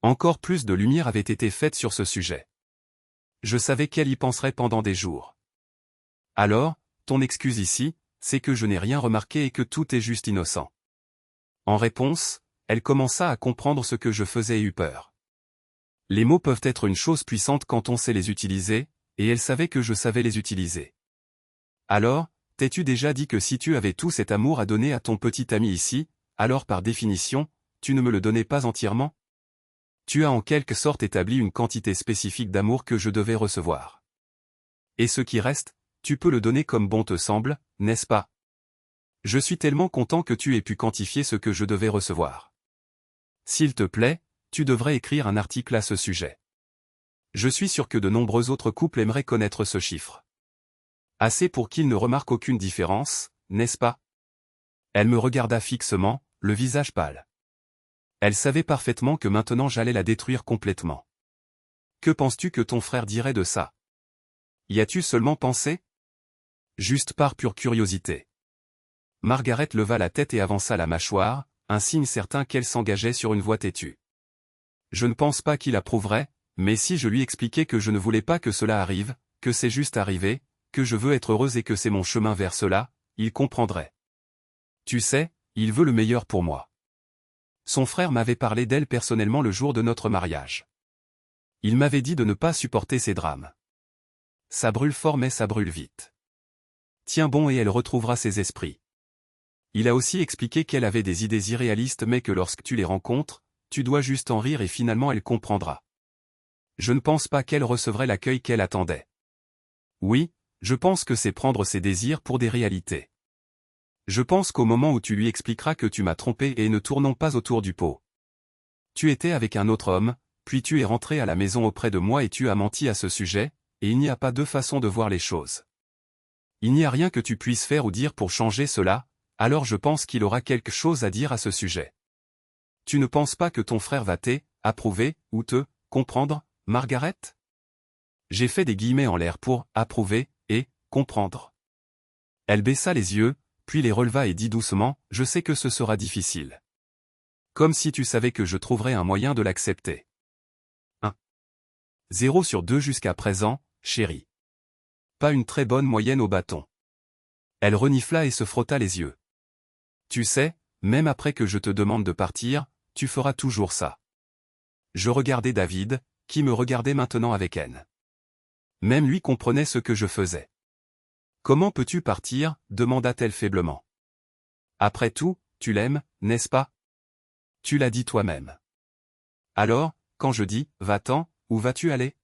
Encore plus de lumière avait été faite sur ce sujet. Je savais qu'elle y penserait pendant des jours. Alors, ton excuse ici, c'est que je n'ai rien remarqué et que tout est juste innocent. En réponse, elle commença à comprendre ce que je faisais et eut peur. Les mots peuvent être une chose puissante quand on sait les utiliser, et elle savait que je savais les utiliser. Alors, t'es-tu déjà dit que si tu avais tout cet amour à donner à ton petit ami ici, alors par définition, tu ne me le donnais pas entièrement? Tu as en quelque sorte établi une quantité spécifique d'amour que je devais recevoir. Et ce qui reste, tu peux le donner comme bon te semble, n'est-ce pas? Je suis tellement content que tu aies pu quantifier ce que je devais recevoir. S'il te plaît, tu devrais écrire un article à ce sujet. Je suis sûr que de nombreux autres couples aimeraient connaître ce chiffre. Assez pour qu'ils ne remarquent aucune différence, n'est-ce pas? Elle me regarda fixement, le visage pâle. Elle savait parfaitement que maintenant j'allais la détruire complètement. Que penses-tu que ton frère dirait de ça? Y as-tu seulement pensé? Juste par pure curiosité. Margaret leva la tête et avança la mâchoire, un signe certain qu'elle s'engageait sur une voie têtue. Je ne pense pas qu'il approuverait, mais si je lui expliquais que je ne voulais pas que cela arrive, que c'est juste arrivé, que je veux être heureuse et que c'est mon chemin vers cela, il comprendrait. Tu sais, il veut le meilleur pour moi. Son frère m'avait parlé d'elle personnellement le jour de notre mariage. Il m'avait dit de ne pas supporter ces drames. Ça brûle fort mais ça brûle vite. Tiens bon et elle retrouvera ses esprits. Il a aussi expliqué qu'elle avait des idées irréalistes mais que lorsque tu les rencontres, tu dois juste en rire et finalement elle comprendra. Je ne pense pas qu'elle recevrait l'accueil qu'elle attendait. Oui, je pense que c'est prendre ses désirs pour des réalités. Je pense qu'au moment où tu lui expliqueras que tu m'as trompé et ne tournons pas autour du pot. Tu étais avec un autre homme, puis tu es rentré à la maison auprès de moi et tu as menti à ce sujet, et il n'y a pas deux façons de voir les choses. Il n'y a rien que tu puisses faire ou dire pour changer cela, alors je pense qu'il aura quelque chose à dire à ce sujet. Tu ne penses pas que ton frère va approuver, ou te comprendre, Margaret? J'ai fait des guillemets en l'air pour approuver et comprendre. Elle baissa les yeux, puis les releva et dit doucement, je sais que ce sera difficile. Comme si tu savais que je trouverais un moyen de l'accepter. 1. 0 sur 2 jusqu'à présent, chérie. Pas une très bonne moyenne au bâton. Elle renifla et se frotta les yeux. Tu sais, même après que je te demande de partir, tu feras toujours ça. Je regardais David, qui me regardait maintenant avec haine. Même lui comprenait ce que je faisais. Comment peux-tu partir? Demanda-t-elle faiblement. Après tout, tu l'aimes, n'est-ce pas? Tu l'as dit toi-même. Alors, quand je dis « va-t'en », où vas-tu aller?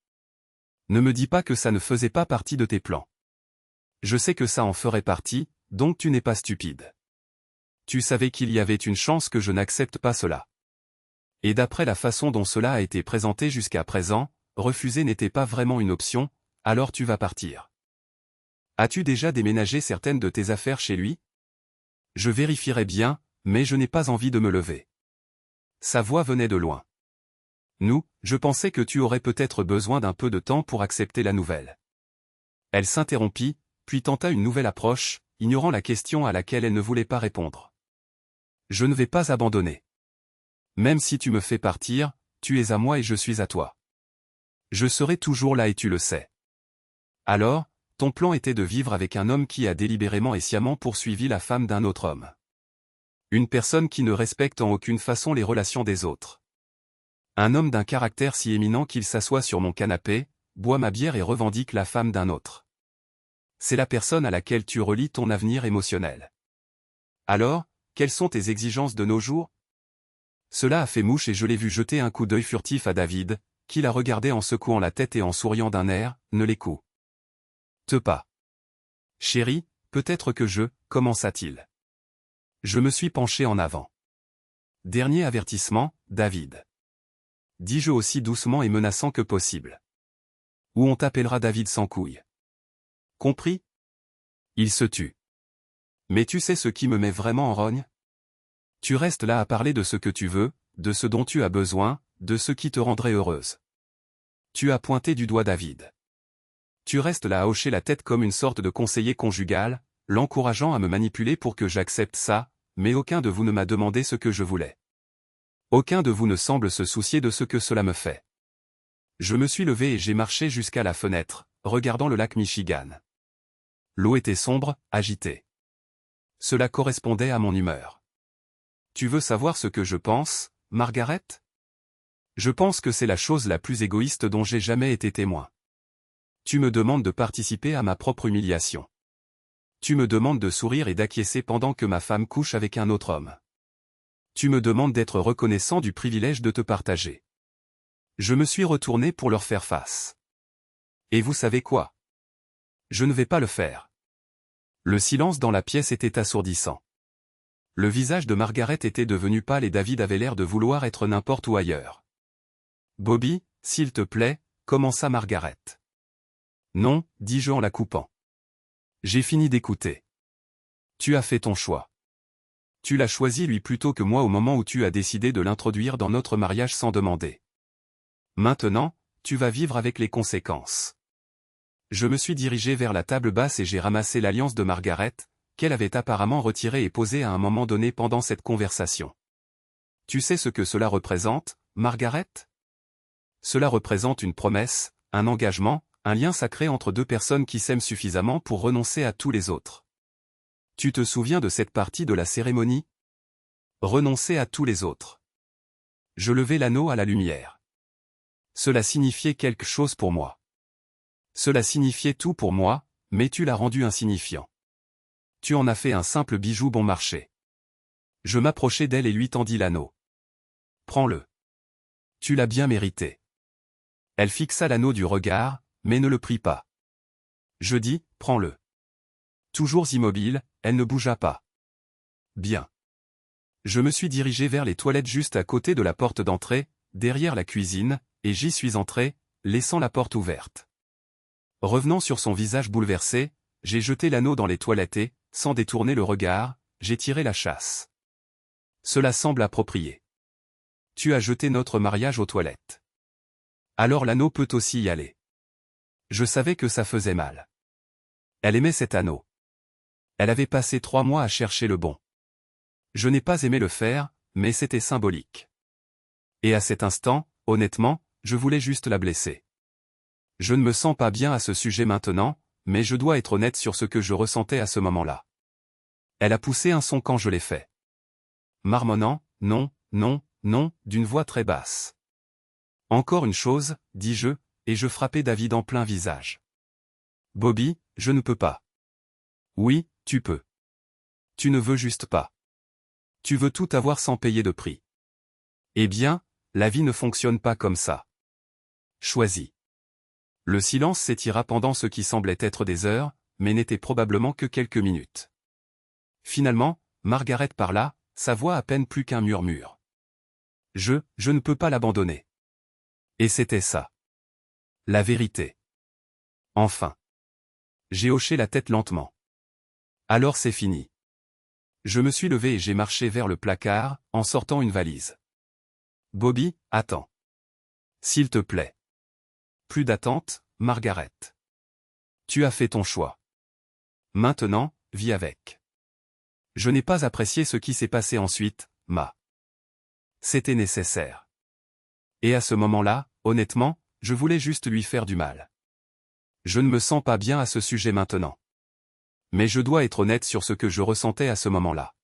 Ne me dis pas que ça ne faisait pas partie de tes plans. Je sais que ça en ferait partie, donc tu n'es pas stupide. Tu savais qu'il y avait une chance que je n'accepte pas cela. Et d'après la façon dont cela a été présenté jusqu'à présent, refuser n'était pas vraiment une option, alors tu vas partir. As-tu déjà déménagé certaines de tes affaires chez lui? Je vérifierai bien, mais je n'ai pas envie de me lever. Sa voix venait de loin. Je pensais que tu aurais peut-être besoin d'un peu de temps pour accepter la nouvelle. Elle s'interrompit, puis tenta une nouvelle approche, ignorant la question à laquelle elle ne voulait pas répondre. Je ne vais pas abandonner. Même si tu me fais partir, tu es à moi et je suis à toi. Je serai toujours là et tu le sais. Alors, ton plan était de vivre avec un homme qui a délibérément et sciemment poursuivi la femme d'un autre homme. Une personne qui ne respecte en aucune façon les relations des autres. Un homme d'un caractère si éminent qu'il s'assoit sur mon canapé, boit ma bière et revendique la femme d'un autre. C'est la personne à laquelle tu relis ton avenir émotionnel. Alors, quelles sont tes exigences de nos jours? Cela a fait mouche et je l'ai vu jeter un coup d'œil furtif à David, qui la regardait en secouant la tête et en souriant d'un air, ne l'écoute pas. Chérie, peut-être que commença-t-il. Je me suis penché en avant. Dernier avertissement, David. Dis-je aussi doucement et menaçant que possible. Ou on t'appellera David sans couilles. Compris? Il se tut. Mais tu sais ce qui me met vraiment en rogne? Tu restes là à parler de ce que tu veux, de ce dont tu as besoin, de ce qui te rendrait heureuse. Tu as pointé du doigt David. Tu restes là à hocher la tête comme une sorte de conseiller conjugal, l'encourageant à me manipuler pour que j'accepte ça, mais aucun de vous ne m'a demandé ce que je voulais. Aucun de vous ne semble se soucier de ce que cela me fait. Je me suis levé et j'ai marché jusqu'à la fenêtre, regardant le lac Michigan. L'eau était sombre, agitée. Cela correspondait à mon humeur. Tu veux savoir ce que je pense, Margaret? Je pense que c'est la chose la plus égoïste dont j'ai jamais été témoin. Tu me demandes de participer à ma propre humiliation. Tu me demandes de sourire et d'acquiescer pendant que ma femme couche avec un autre homme. Tu me demandes d'être reconnaissant du privilège de te partager. Je me suis retourné pour leur faire face. Et vous savez quoi? Je ne vais pas le faire. Le silence dans la pièce était assourdissant. Le visage de Margaret était devenu pâle et David avait l'air de vouloir être n'importe où ailleurs. Bobby, s'il te plaît, commença Margaret. Non, dis-je en la coupant. J'ai fini d'écouter. Tu as fait ton choix. Tu l'as choisi lui plutôt que moi au moment où tu as décidé de l'introduire dans notre mariage sans demander. Maintenant, tu vas vivre avec les conséquences. Je me suis dirigé vers la table basse et j'ai ramassé l'alliance de Margaret, qu'elle avait apparemment retirée et posée à un moment donné pendant cette conversation. Tu sais ce que cela représente, Margaret? Cela représente une promesse, un engagement, un lien sacré entre deux personnes qui s'aiment suffisamment pour renoncer à tous les autres. Tu te souviens de cette partie de la cérémonie? Renoncer à tous les autres. Je levai l'anneau à la lumière. Cela signifiait quelque chose pour moi. Cela signifiait tout pour moi, mais tu l'as rendu insignifiant. Tu en as fait un simple bijou bon marché. Je m'approchai d'elle et lui tendis l'anneau. Prends-le. Tu l'as bien mérité. Elle fixa l'anneau du regard, mais ne le prit pas. Je dis, prends-le. Toujours immobile, elle ne bougea pas. Bien. Je me suis dirigé vers les toilettes juste à côté de la porte d'entrée, derrière la cuisine, et j'y suis entré, laissant la porte ouverte. Revenant sur son visage bouleversé, j'ai jeté l'anneau dans les toilettes et, sans détourner le regard, j'ai tiré la chasse. Cela semble approprié. Tu as jeté notre mariage aux toilettes. Alors l'anneau peut aussi y aller. Je savais que ça faisait mal. Elle aimait cet anneau. Elle avait passé 3 mois à chercher le bon. Je n'ai pas aimé le faire, mais c'était symbolique. Et à cet instant, honnêtement, je voulais juste la blesser. Je ne me sens pas bien à ce sujet maintenant, mais je dois être honnête sur ce que je ressentais à ce moment-là. Elle a poussé un son quand je l'ai fait. Marmonnant, non, non, non, d'une voix très basse. Encore une chose, dis-je, et je frappai David en plein visage. Bobby, je ne peux pas. Oui, tu peux. Tu ne veux juste pas. Tu veux tout avoir sans payer de prix. Eh bien, la vie ne fonctionne pas comme ça. Choisis. Le silence s'étira pendant ce qui semblait être des heures, mais n'était probablement que quelques minutes. Finalement, Margaret parla, sa voix à peine plus qu'un murmure. Je ne peux pas l'abandonner. Et c'était ça. La vérité. Enfin. J'ai hoché la tête lentement. Alors c'est fini. Je me suis levé et j'ai marché vers le placard, en sortant une valise. Bobby, attends. S'il te plaît. Plus d'attente, Margaret. Tu as fait ton choix. Maintenant, vis avec. Je n'ai pas apprécié ce qui s'est passé ensuite, ma. C'était nécessaire. Et à ce moment-là, honnêtement, je voulais juste lui faire du mal. Je ne me sens pas bien à ce sujet maintenant. Mais je dois être honnête sur ce que je ressentais à ce moment-là.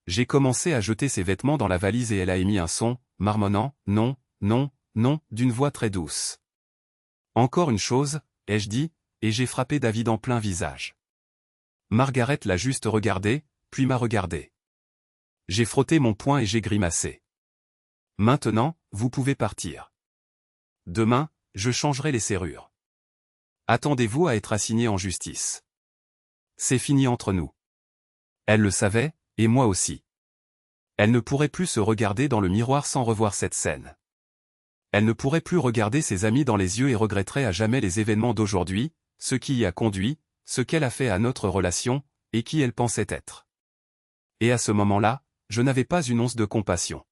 J'ai commencé à jeter ses vêtements dans la valise et elle a émis un son, marmonnant, non, non, non, d'une voix très douce. Encore une chose, ai-je dit, et j'ai frappé David en plein visage. Margaret l'a juste regardé, puis m'a regardé. J'ai frotté mon poing et j'ai grimacé. Maintenant, vous pouvez partir. Demain, je changerai les serrures. Attendez-vous à être assigné en justice. C'est fini entre nous. Elle le savait, et moi aussi. Elle ne pourrait plus se regarder dans le miroir sans revoir cette scène. Elle ne pourrait plus regarder ses amis dans les yeux et regretterait à jamais les événements d'aujourd'hui, ce qui y a conduit, ce qu'elle a fait à notre relation, et qui elle pensait être. Et à ce moment-là, je n'avais pas une once de compassion.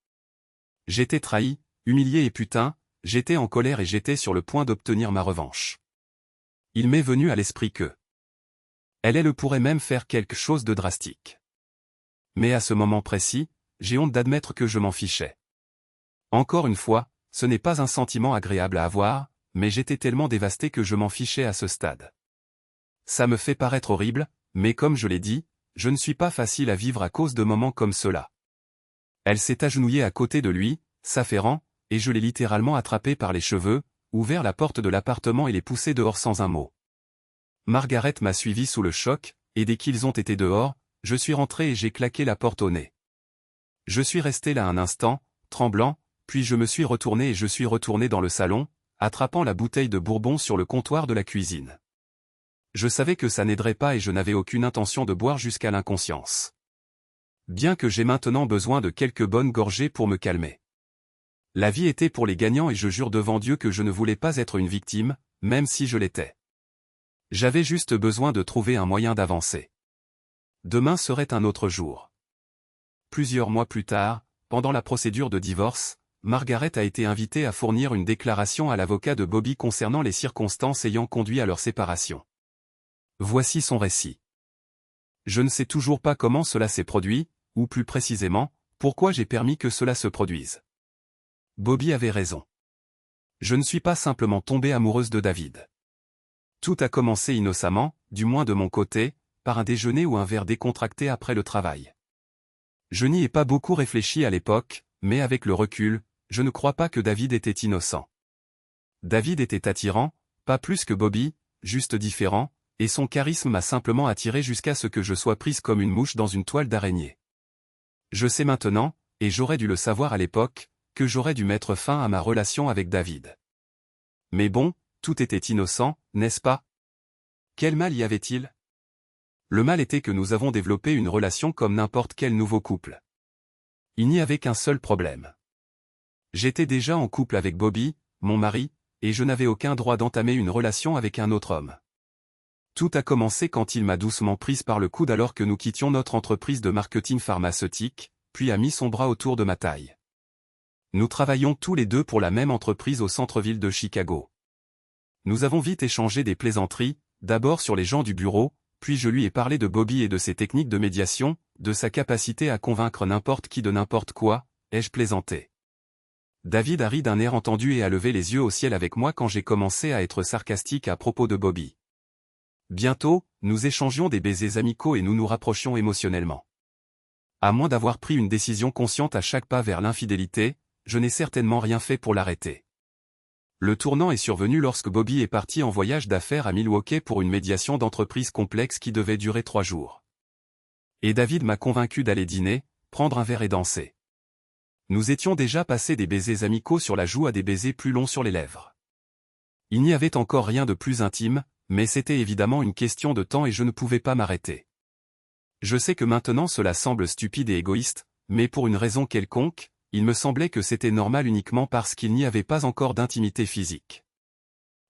J'étais trahi, humilié et putain, j'étais en colère et j'étais sur le point d'obtenir ma revanche. Il m'est venu à l'esprit que elle pourrait même faire quelque chose de drastique. Mais à ce moment précis, j'ai honte d'admettre que je m'en fichais. Encore une fois, ce n'est pas un sentiment agréable à avoir, mais j'étais tellement dévasté que je m'en fichais à ce stade. Ça me fait paraître horrible, mais comme je l'ai dit, je ne suis pas facile à vivre à cause de moments comme cela. Elle s'est agenouillée à côté de lui, s'affairant, et je l'ai littéralement attrapé par les cheveux, ouvert la porte de l'appartement et l'ai poussé dehors sans un mot. Margaret m'a suivi sous le choc, et dès qu'ils ont été dehors, je suis rentré et j'ai claqué la porte au nez. Je suis resté là un instant, tremblant, puis je me suis retourné et je suis retourné dans le salon, attrapant la bouteille de bourbon sur le comptoir de la cuisine. Je savais que ça n'aiderait pas et je n'avais aucune intention de boire jusqu'à l'inconscience. Bien que j'ai maintenant besoin de quelques bonnes gorgées pour me calmer. La vie était pour les gagnants et je jure devant Dieu que je ne voulais pas être une victime, même si je l'étais. J'avais juste besoin de trouver un moyen d'avancer. Demain serait un autre jour. Plusieurs mois plus tard, pendant la procédure de divorce, Margaret a été invitée à fournir une déclaration à l'avocat de Bobby concernant les circonstances ayant conduit à leur séparation. Voici son récit. Je ne sais toujours pas comment cela s'est produit, ou plus précisément, pourquoi j'ai permis que cela se produise. Bobby avait raison. Je ne suis pas simplement tombée amoureuse de David. Tout a commencé innocemment, du moins de mon côté, par un déjeuner ou un verre décontracté après le travail. Je n'y ai pas beaucoup réfléchi à l'époque, mais avec le recul, je ne crois pas que David était innocent. David était attirant, pas plus que Bobby, juste différent, et son charisme m'a simplement attiré jusqu'à ce que je sois prise comme une mouche dans une toile d'araignée. Je sais maintenant, et j'aurais dû le savoir à l'époque, que j'aurais dû mettre fin à ma relation avec David. Mais bon, tout était innocent, n'est-ce pas? Quel mal y avait-il? Le mal était que nous avons développé une relation comme n'importe quel nouveau couple. Il n'y avait qu'un seul problème. J'étais déjà en couple avec Bobby, mon mari, et je n'avais aucun droit d'entamer une relation avec un autre homme. Tout a commencé quand il m'a doucement prise par le coude alors que nous quittions notre entreprise de marketing pharmaceutique, puis a mis son bras autour de ma taille. Nous travaillions tous les deux pour la même entreprise au centre-ville de Chicago. Nous avons vite échangé des plaisanteries, d'abord sur les gens du bureau, puis je lui ai parlé de Bobby et de ses techniques de médiation, de sa capacité à convaincre n'importe qui de n'importe quoi, ai-je plaisanté. David a ri d'un air entendu et a levé les yeux au ciel avec moi quand j'ai commencé à être sarcastique à propos de Bobby. Bientôt, nous échangions des baisers amicaux et nous nous rapprochions émotionnellement. À moins d'avoir pris une décision consciente à chaque pas vers l'infidélité, je n'ai certainement rien fait pour l'arrêter. Le tournant est survenu lorsque Bobby est parti en voyage d'affaires à Milwaukee pour une médiation d'entreprise complexe qui devait durer 3 jours. Et David m'a convaincu d'aller dîner, prendre un verre et danser. Nous étions déjà passés des baisers amicaux sur la joue à des baisers plus longs sur les lèvres. Il n'y avait encore rien de plus intime, mais c'était évidemment une question de temps et je ne pouvais pas m'arrêter. Je sais que maintenant cela semble stupide et égoïste, mais pour une raison quelconque, il me semblait que c'était normal uniquement parce qu'il n'y avait pas encore d'intimité physique.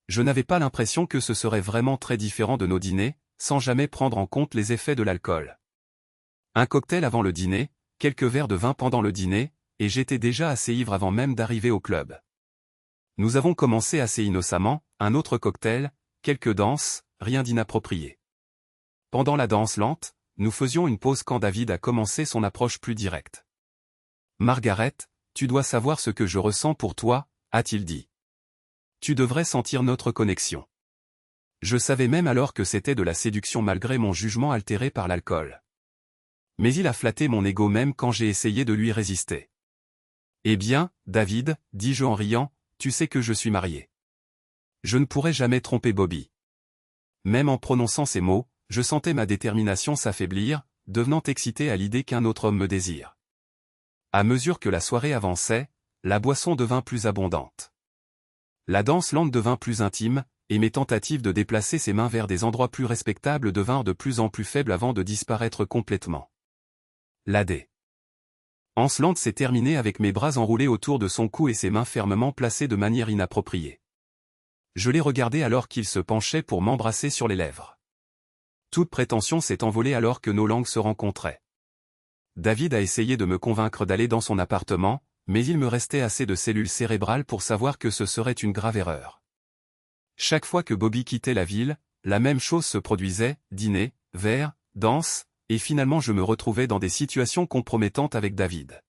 Je n'avais pas l'impression que ce serait vraiment très différent de nos dîners, sans jamais prendre en compte les effets de l'alcool. Un cocktail avant le dîner, quelques verres de vin pendant le dîner, et j'étais déjà assez ivre avant même d'arriver au club. Nous avons commencé assez innocemment, un autre cocktail, quelques danses, rien d'inapproprié. Pendant la danse lente, nous faisions une pause quand David a commencé son approche plus directe. « Margaret, tu dois savoir ce que je ressens pour toi », a-t-il dit. « Tu devrais sentir notre connexion. » Je savais même alors que c'était de la séduction malgré mon jugement altéré par l'alcool. Mais il a flatté mon ego même quand j'ai essayé de lui résister. « Eh bien, David, dis-je en riant, tu sais que je suis marié. Je ne pourrai jamais tromper Bobby. » Même en prononçant ces mots, je sentais ma détermination s'affaiblir, devenant excité à l'idée qu'un autre homme me désire. À mesure que la soirée avançait, la boisson devint plus abondante. La danse lente devint plus intime, et mes tentatives de déplacer ses mains vers des endroits plus respectables devinrent de plus en plus faibles avant de disparaître complètement. La danse lente s'est terminée avec mes bras enroulés autour de son cou et ses mains fermement placées de manière inappropriée. Je l'ai regardé alors qu'il se penchait pour m'embrasser sur les lèvres. Toute prétention s'est envolée alors que nos langues se rencontraient. David a essayé de me convaincre d'aller dans son appartement, mais il me restait assez de cellules cérébrales pour savoir que ce serait une grave erreur. Chaque fois que Bobby quittait la ville, la même chose se produisait, dîner, verre, danse, et finalement je me retrouvais dans des situations compromettantes avec David.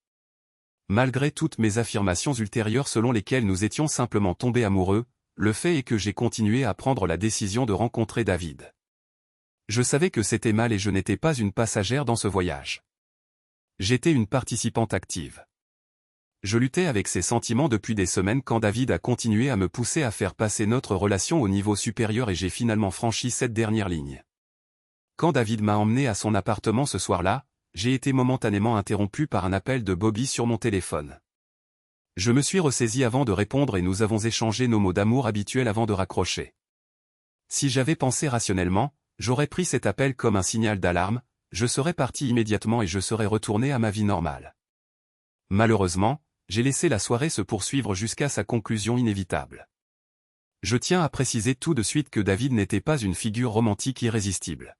Malgré toutes mes affirmations ultérieures selon lesquelles nous étions simplement tombés amoureux, le fait est que j'ai continué à prendre la décision de rencontrer David. Je savais que c'était mal et je n'étais pas une passagère dans ce voyage. J'étais une participante active. Je luttais avec ces sentiments depuis des semaines quand David a continué à me pousser à faire passer notre relation au niveau supérieur et j'ai finalement franchi cette dernière ligne. Quand David m'a emmené à son appartement ce soir-là, j'ai été momentanément interrompu par un appel de Bobby sur mon téléphone. Je me suis ressaisi avant de répondre et nous avons échangé nos mots d'amour habituels avant de raccrocher. Si j'avais pensé rationnellement, j'aurais pris cet appel comme un signal d'alarme, je serais parti immédiatement et je serais retourné à ma vie normale. Malheureusement, j'ai laissé la soirée se poursuivre jusqu'à sa conclusion inévitable. Je tiens à préciser tout de suite que David n'était pas une figure romantique irrésistible.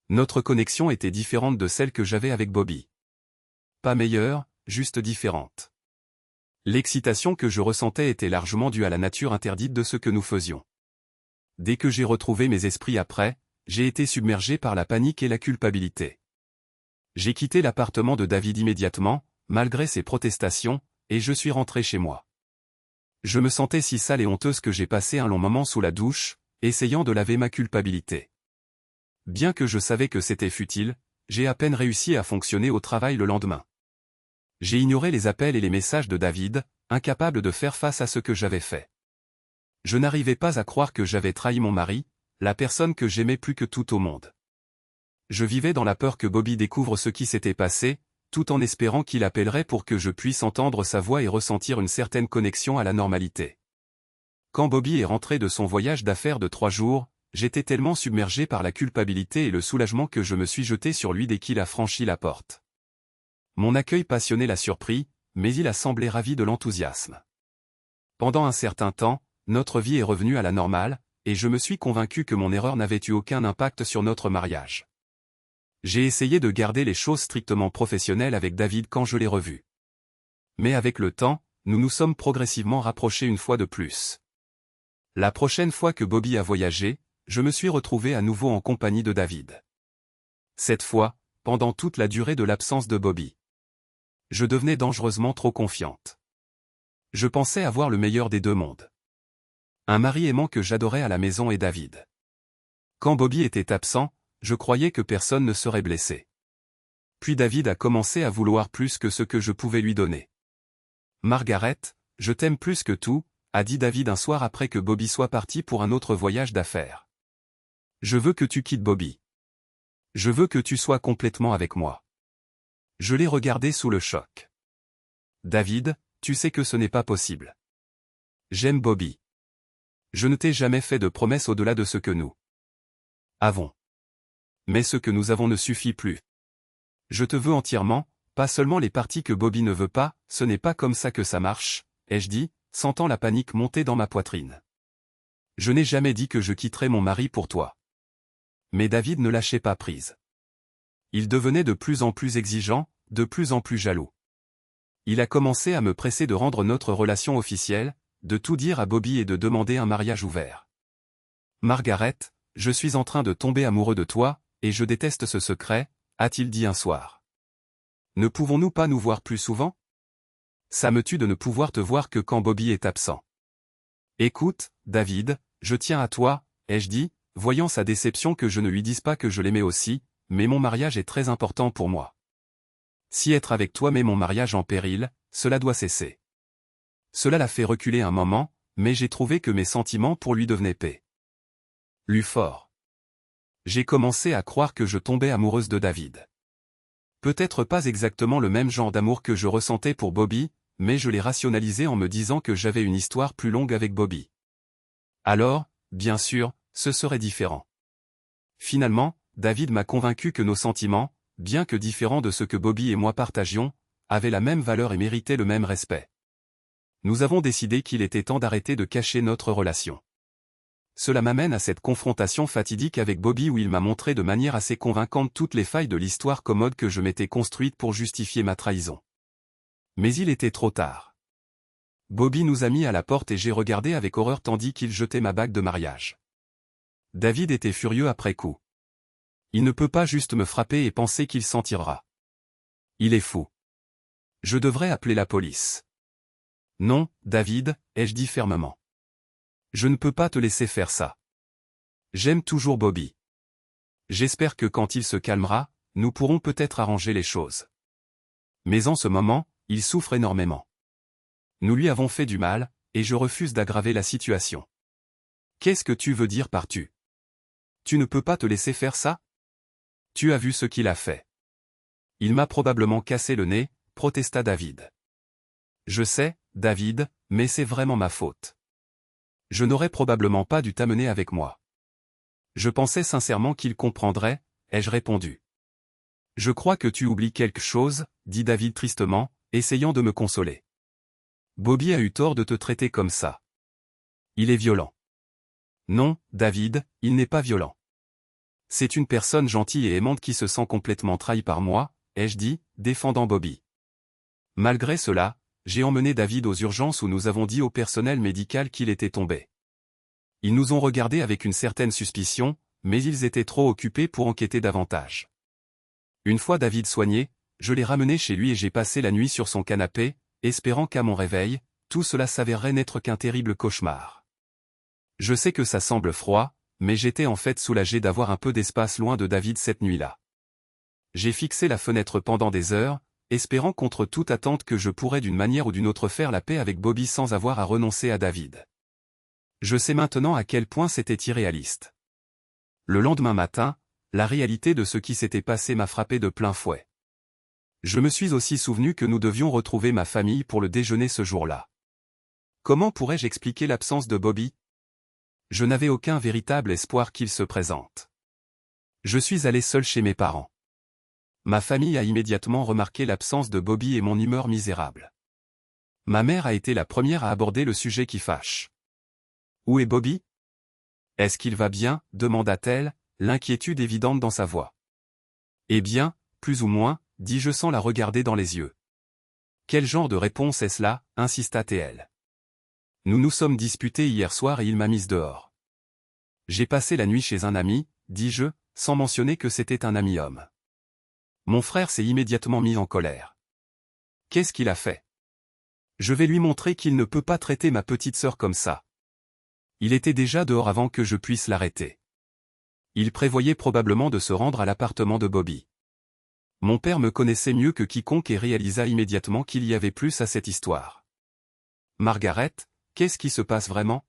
Notre connexion était différente de celle que j'avais avec Bobby. Pas meilleure, juste différente. L'excitation que je ressentais était largement due à la nature interdite de ce que nous faisions. Dès que j'ai retrouvé mes esprits après, j'ai été submergé par la panique et la culpabilité. J'ai quitté l'appartement de David immédiatement, malgré ses protestations, et je suis rentré chez moi. Je me sentais si sale et honteuse que j'ai passé un long moment sous la douche, essayant de laver ma culpabilité. Bien que je savais que c'était futile, j'ai à peine réussi à fonctionner au travail le lendemain. J'ai ignoré les appels et les messages de David, incapable de faire face à ce que j'avais fait. Je n'arrivais pas à croire que j'avais trahi mon mari, la personne que j'aimais plus que tout au monde. Je vivais dans la peur que Bobby découvre ce qui s'était passé, tout en espérant qu'il appellerait pour que je puisse entendre sa voix et ressentir une certaine connexion à la normalité. Quand Bobby est rentré de son voyage d'affaires de 3 jours, j'étais tellement submergé par la culpabilité et le soulagement que je me suis jeté sur lui dès qu'il a franchi la porte. Mon accueil passionné l'a surpris, mais il a semblé ravi de l'enthousiasme. Pendant un certain temps, notre vie est revenue à la normale, et je me suis convaincu que mon erreur n'avait eu aucun impact sur notre mariage. J'ai essayé de garder les choses strictement professionnelles avec David quand je l'ai revu. Mais avec le temps, nous nous sommes progressivement rapprochés une fois de plus. La prochaine fois que Bobby a voyagé, je me suis retrouvé à nouveau en compagnie de David. Cette fois, pendant toute la durée de l'absence de Bobby. Je devenais dangereusement trop confiante. Je pensais avoir le meilleur des deux mondes. Un mari aimant que j'adorais à la maison et David. Quand Bobby était absent, je croyais que personne ne serait blessé. Puis David a commencé à vouloir plus que ce que je pouvais lui donner. Margaret, je t'aime plus que tout, a dit David un soir après que Bobby soit parti pour un autre voyage d'affaires. Je veux que tu quittes Bobby. Je veux que tu sois complètement avec moi. Je l'ai regardé sous le choc. David, tu sais que ce n'est pas possible. J'aime Bobby. Je ne t'ai jamais fait de promesses au-delà de ce que nous avons. Mais ce que nous avons ne suffit plus. Je te veux entièrement, pas seulement les parties que Bobby ne veut pas, ce n'est pas comme ça que ça marche, ai-je dit, sentant la panique monter dans ma poitrine. Je n'ai jamais dit que je quitterais mon mari pour toi. Mais David ne lâchait pas prise. Il devenait de plus en plus exigeant, de plus en plus jaloux. Il a commencé à me presser de rendre notre relation officielle, de tout dire à Bobby et de demander un mariage ouvert. Margaret, je suis en train de tomber amoureux de toi, et je déteste ce secret, a-t-il dit un soir. Ne pouvons-nous pas nous voir plus souvent? Ça me tue de ne pouvoir te voir que quand Bobby est absent. Écoute, David, je tiens à toi, ai-je dit, voyant sa déception que je ne lui dise pas que je l'aimais aussi, mais mon mariage est très important pour moi. Si être avec toi met mon mariage en péril, cela doit cesser. Cela l'a fait reculer un moment, mais j'ai trouvé que mes sentiments pour lui devenaient paix. Lui fort. J'ai commencé à croire que je tombais amoureuse de David. Peut-être pas exactement le même genre d'amour que je ressentais pour Bobby, mais je l'ai rationalisé en me disant que j'avais une histoire plus longue avec Bobby. Alors, bien sûr, ce serait différent. Finalement, David m'a convaincu que nos sentiments, bien que différents de ce que Bobby et moi partagions, avaient la même valeur et méritaient le même respect. Nous avons décidé qu'il était temps d'arrêter de cacher notre relation. Cela m'amène à cette confrontation fatidique avec Bobby où il m'a montré de manière assez convaincante toutes les failles de l'histoire commode que je m'étais construite pour justifier ma trahison. Mais il était trop tard. Bobby nous a mis à la porte et j'ai regardé avec horreur tandis qu'il jetait ma bague de mariage. David était furieux après coup. Il ne peut pas juste me frapper et penser qu'il s'en tirera. Il est fou. Je devrais appeler la police. Non, David, ai-je dit fermement. Je ne peux pas te laisser faire ça. J'aime toujours Bobby. J'espère que quand il se calmera, nous pourrons peut-être arranger les choses. Mais en ce moment, il souffre énormément. Nous lui avons fait du mal, et je refuse d'aggraver la situation. Qu'est-ce que tu veux dire par tu? Tu ne peux pas te laisser faire ça? Tu as vu ce qu'il a fait. Il m'a probablement cassé le nez, protesta David. Je sais, David, mais c'est vraiment ma faute. Je n'aurais probablement pas dû t'amener avec moi. Je pensais sincèrement qu'il comprendrait, ai-je répondu. Je crois que tu oublies quelque chose, dit David tristement, essayant de me consoler. Bobby a eu tort de te traiter comme ça. Il est violent. Non, David, il n'est pas violent. C'est une personne gentille et aimante qui se sent complètement trahie par moi, ai-je dit, défendant Bobby. Malgré cela, j'ai emmené David aux urgences où nous avons dit au personnel médical qu'il était tombé. Ils nous ont regardés avec une certaine suspicion, mais ils étaient trop occupés pour enquêter davantage. Une fois David soigné, je l'ai ramené chez lui et j'ai passé la nuit sur son canapé, espérant qu'à mon réveil, tout cela s'avérerait n'être qu'un terrible cauchemar. Je sais que ça semble froid, mais j'étais en fait soulagé d'avoir un peu d'espace loin de David cette nuit-là. J'ai fixé la fenêtre pendant des heures, espérant contre toute attente que je pourrais d'une manière ou d'une autre faire la paix avec Bobby sans avoir à renoncer à David. Je sais maintenant à quel point c'était irréaliste. Le lendemain matin, la réalité de ce qui s'était passé m'a frappé de plein fouet. Je me suis aussi souvenu que nous devions retrouver ma famille pour le déjeuner ce jour-là. Comment pourrais-je expliquer l'absence de Bobby? Je n'avais aucun véritable espoir qu'il se présente. Je suis allé seul chez mes parents. Ma famille a immédiatement remarqué l'absence de Bobby et mon humeur misérable. Ma mère a été la première à aborder le sujet qui fâche. Où est Bobby? Est-ce qu'il va bien? Demanda-t-elle, l'inquiétude évidente dans sa voix. Eh bien, plus ou moins, dis-je sans la regarder dans les yeux. Quel genre de réponse est-ce là? Insista-t-elle. Nous nous sommes disputés hier soir et il m'a mise dehors. J'ai passé la nuit chez un ami, dis-je, sans mentionner que c'était un ami homme. Mon frère s'est immédiatement mis en colère. Qu'est-ce qu'il a fait? Je vais lui montrer qu'il ne peut pas traiter ma petite sœur comme ça. Il était déjà dehors avant que je puisse l'arrêter. Il prévoyait probablement de se rendre à l'appartement de Bobby. Mon père me connaissait mieux que quiconque et réalisa immédiatement qu'il y avait plus à cette histoire. Margaret, qu'est-ce qui se passe vraiment?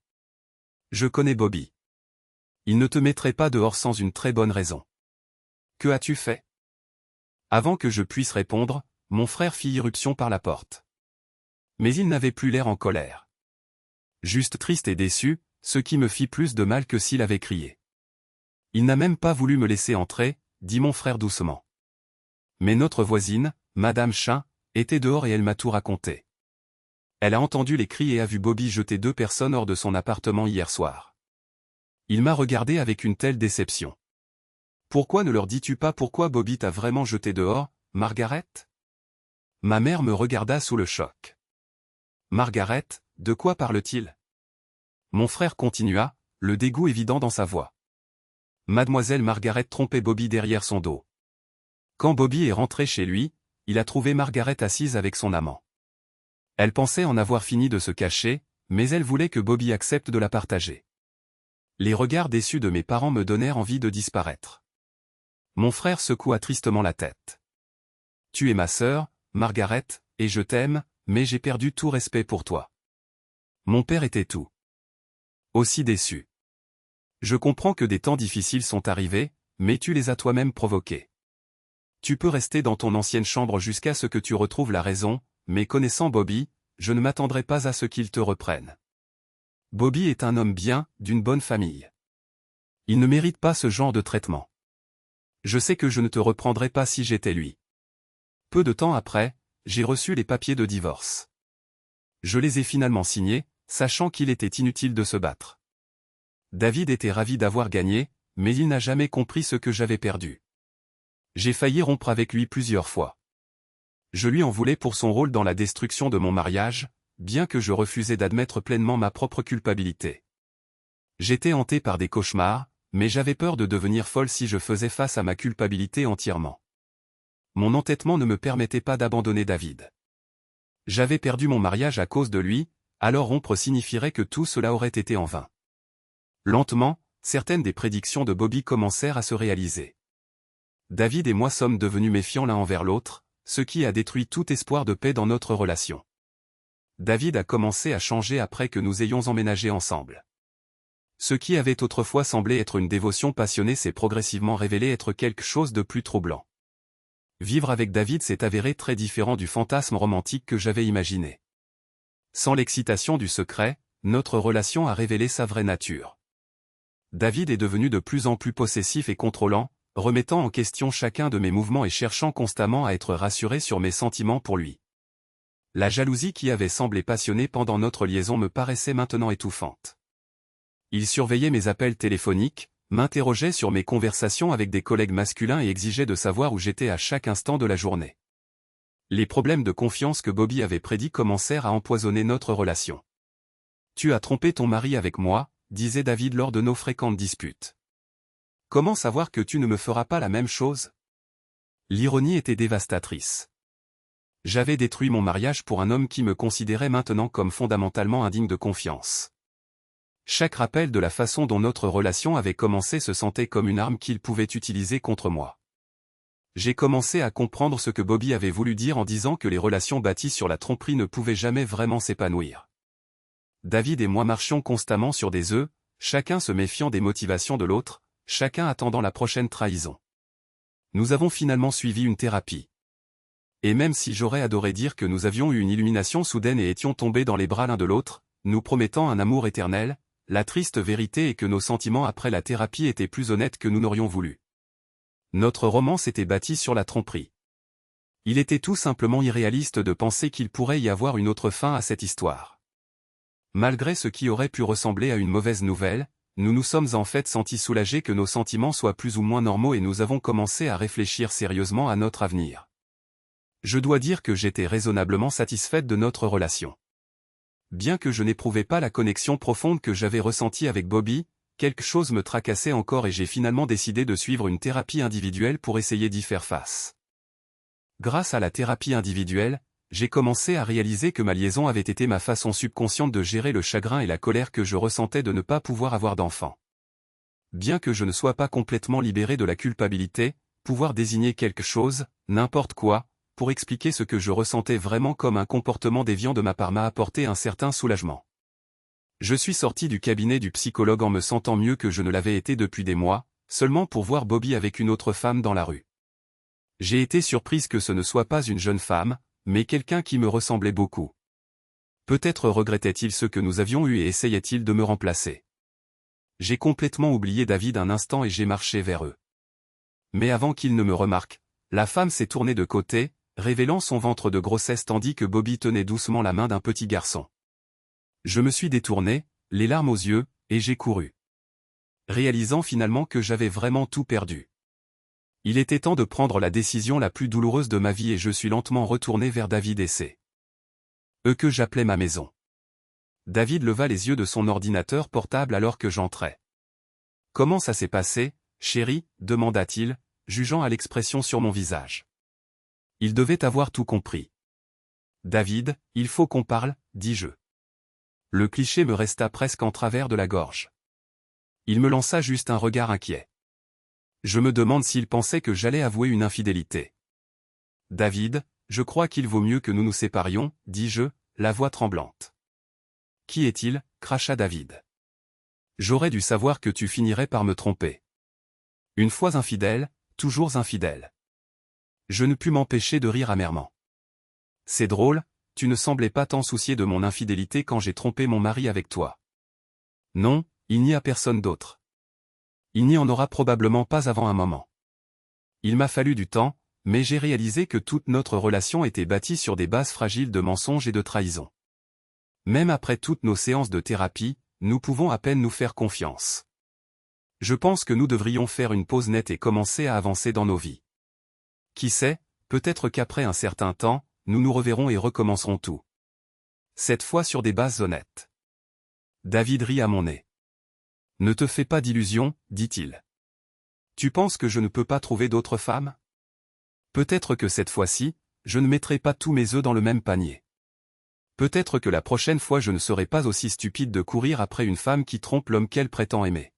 Je connais Bobby. Il ne te mettrait pas dehors sans une très bonne raison. Que as-tu fait? Avant que je puisse répondre, mon frère fit irruption par la porte. Mais il n'avait plus l'air en colère. Juste triste et déçu, ce qui me fit plus de mal que s'il avait crié. Il n'a même pas voulu me laisser entrer, dit mon frère doucement. Mais notre voisine, Madame Chin, était dehors et elle m'a tout raconté. Elle a entendu les cris et a vu Bobby jeter 2 personnes hors de son appartement hier soir. Il m'a regardé avec une telle déception. Pourquoi ne leur dis-tu pas pourquoi Bobby t'a vraiment jeté dehors, Margaret? Ma mère me regarda sous le choc. Margaret, de quoi parle-t-il? Mon frère continua, le dégoût évident dans sa voix. Mademoiselle Margaret trompait Bobby derrière son dos. Quand Bobby est rentré chez lui, il a trouvé Margaret assise avec son amant. Elle pensait en avoir fini de se cacher, mais elle voulait que Bobby accepte de la partager. Les regards déçus de mes parents me donnèrent envie de disparaître. Mon frère secoua tristement la tête. Tu es ma sœur, Margaret, et je t'aime, mais j'ai perdu tout respect pour toi. Mon père était tout aussi déçu. Je comprends que des temps difficiles sont arrivés, mais tu les as toi-même provoqués. Tu peux rester dans ton ancienne chambre jusqu'à ce que tu retrouves la raison, mais connaissant Bobby, je ne m'attendrai pas à ce qu'il te reprenne. Bobby est un homme bien, d'une bonne famille. Il ne mérite pas ce genre de traitement. Je sais que je ne te reprendrai pas si j'étais lui. Peu de temps après, j'ai reçu les papiers de divorce. Je les ai finalement signés, sachant qu'il était inutile de se battre. David était ravi d'avoir gagné, mais il n'a jamais compris ce que j'avais perdu. J'ai failli rompre avec lui plusieurs fois. Je lui en voulais pour son rôle dans la destruction de mon mariage, bien que je refusais d'admettre pleinement ma propre culpabilité. J'étais hanté par des cauchemars, mais j'avais peur de devenir folle si je faisais face à ma culpabilité entièrement. Mon entêtement ne me permettait pas d'abandonner David. J'avais perdu mon mariage à cause de lui, alors rompre signifierait que tout cela aurait été en vain. Lentement, certaines des prédictions de Bobby commencèrent à se réaliser. David et moi sommes devenus méfiants l'un envers l'autre, ce qui a détruit tout espoir de paix dans notre relation. David a commencé à changer après que nous ayons emménagé ensemble. Ce qui avait autrefois semblé être une dévotion passionnée s'est progressivement révélé être quelque chose de plus troublant. Vivre avec David s'est avéré très différent du fantasme romantique que j'avais imaginé. Sans l'excitation du secret, notre relation a révélé sa vraie nature. David est devenu de plus en plus possessif et contrôlant, remettant en question chacun de mes mouvements et cherchant constamment à être rassuré sur mes sentiments pour lui. La jalousie qui avait semblé passionnée pendant notre liaison me paraissait maintenant étouffante. Il surveillait mes appels téléphoniques, m'interrogeait sur mes conversations avec des collègues masculins et exigeait de savoir où j'étais à chaque instant de la journée. Les problèmes de confiance que Bobby avait prédits commencèrent à empoisonner notre relation. « Tu as trompé ton mari avec moi », disait David lors de nos fréquentes disputes. « Comment savoir que tu ne me feras pas la même chose ?» L'ironie était dévastatrice. J'avais détruit mon mariage pour un homme qui me considérait maintenant comme fondamentalement indigne de confiance. Chaque rappel de la façon dont notre relation avait commencé se sentait comme une arme qu'il pouvait utiliser contre moi. J'ai commencé à comprendre ce que Bobby avait voulu dire en disant que les relations bâties sur la tromperie ne pouvaient jamais vraiment s'épanouir. David et moi marchions constamment sur des œufs, chacun se méfiant des motivations de l'autre, chacun attendant la prochaine trahison. Nous avons finalement suivi une thérapie. Et même si j'aurais adoré dire que nous avions eu une illumination soudaine et étions tombés dans les bras l'un de l'autre, nous promettant un amour éternel, la triste vérité est que nos sentiments après la thérapie étaient plus honnêtes que nous n'aurions voulu. Notre romance était bâtie sur la tromperie. Il était tout simplement irréaliste de penser qu'il pourrait y avoir une autre fin à cette histoire. Malgré ce qui aurait pu ressembler à une mauvaise nouvelle, nous nous sommes en fait sentis soulagés que nos sentiments soient plus ou moins normaux et nous avons commencé à réfléchir sérieusement à notre avenir. Je dois dire que j'étais raisonnablement satisfaite de notre relation. Bien que je n'éprouvais pas la connexion profonde que j'avais ressentie avec Bobby, quelque chose me tracassait encore et j'ai finalement décidé de suivre une thérapie individuelle pour essayer d'y faire face. Grâce à la thérapie individuelle, j'ai commencé à réaliser que ma liaison avait été ma façon subconsciente de gérer le chagrin et la colère que je ressentais de ne pas pouvoir avoir d'enfant. Bien que je ne sois pas complètement libéré de la culpabilité, pouvoir désigner quelque chose, n'importe quoi, pour expliquer ce que je ressentais vraiment comme un comportement déviant de ma part m'a apporté un certain soulagement. Je suis sorti du cabinet du psychologue en me sentant mieux que je ne l'avais été depuis des mois, seulement pour voir Bobby avec une autre femme dans la rue. J'ai été surprise que ce ne soit pas une jeune femme, mais quelqu'un qui me ressemblait beaucoup. Peut-être regrettait-il ce que nous avions eu et essayait-il de me remplacer. J'ai complètement oublié David un instant et j'ai marché vers eux. Mais avant qu'il ne me remarque, la femme s'est tournée de côté, révélant son ventre de grossesse tandis que Bobby tenait doucement la main d'un petit garçon. Je me suis détourné, les larmes aux yeux, et j'ai couru. Réalisant finalement que j'avais vraiment tout perdu. Il était temps de prendre la décision la plus douloureuse de ma vie et je suis lentement retourné vers David et c'est eux que j'appelais ma maison. David leva les yeux de son ordinateur portable alors que j'entrais. « Comment ça s'est passé, chérie ?» demanda-t-il, jugeant à l'expression sur mon visage. Il devait avoir tout compris. « David, il faut qu'on parle, dis-je. » Le cliché me resta presque en travers de la gorge. Il me lança juste un regard inquiet. Je me demande s'il pensait que j'allais avouer une infidélité. « David, je crois qu'il vaut mieux que nous nous séparions, dis-je, la voix tremblante. « Qui est-il » cracha David. « J'aurais dû savoir que tu finirais par me tromper. Une fois infidèle, toujours infidèle. » Je ne pus m'empêcher de rire amèrement. « C'est drôle, tu ne semblais pas tant soucié de mon infidélité quand j'ai trompé mon mari avec toi. » « Non, il n'y a personne d'autre. Il n'y en aura probablement pas avant un moment. Il m'a fallu du temps, mais j'ai réalisé que toute notre relation était bâtie sur des bases fragiles de mensonges et de trahison. Même après toutes nos séances de thérapie, nous pouvons à peine nous faire confiance. Je pense que nous devrions faire une pause nette et commencer à avancer dans nos vies. Qui sait, peut-être qu'après un certain temps, nous nous reverrons et recommencerons tout. cette fois sur des bases honnêtes. David rit à mon nez. Ne te fais pas d'illusions, dit-il. Tu penses que je ne peux pas trouver d'autres femmes? Peut-être que cette fois-ci, je ne mettrai pas tous mes œufs dans le même panier. Peut-être que la prochaine fois je ne serai pas aussi stupide de courir après une femme qui trompe l'homme qu'elle prétend aimer.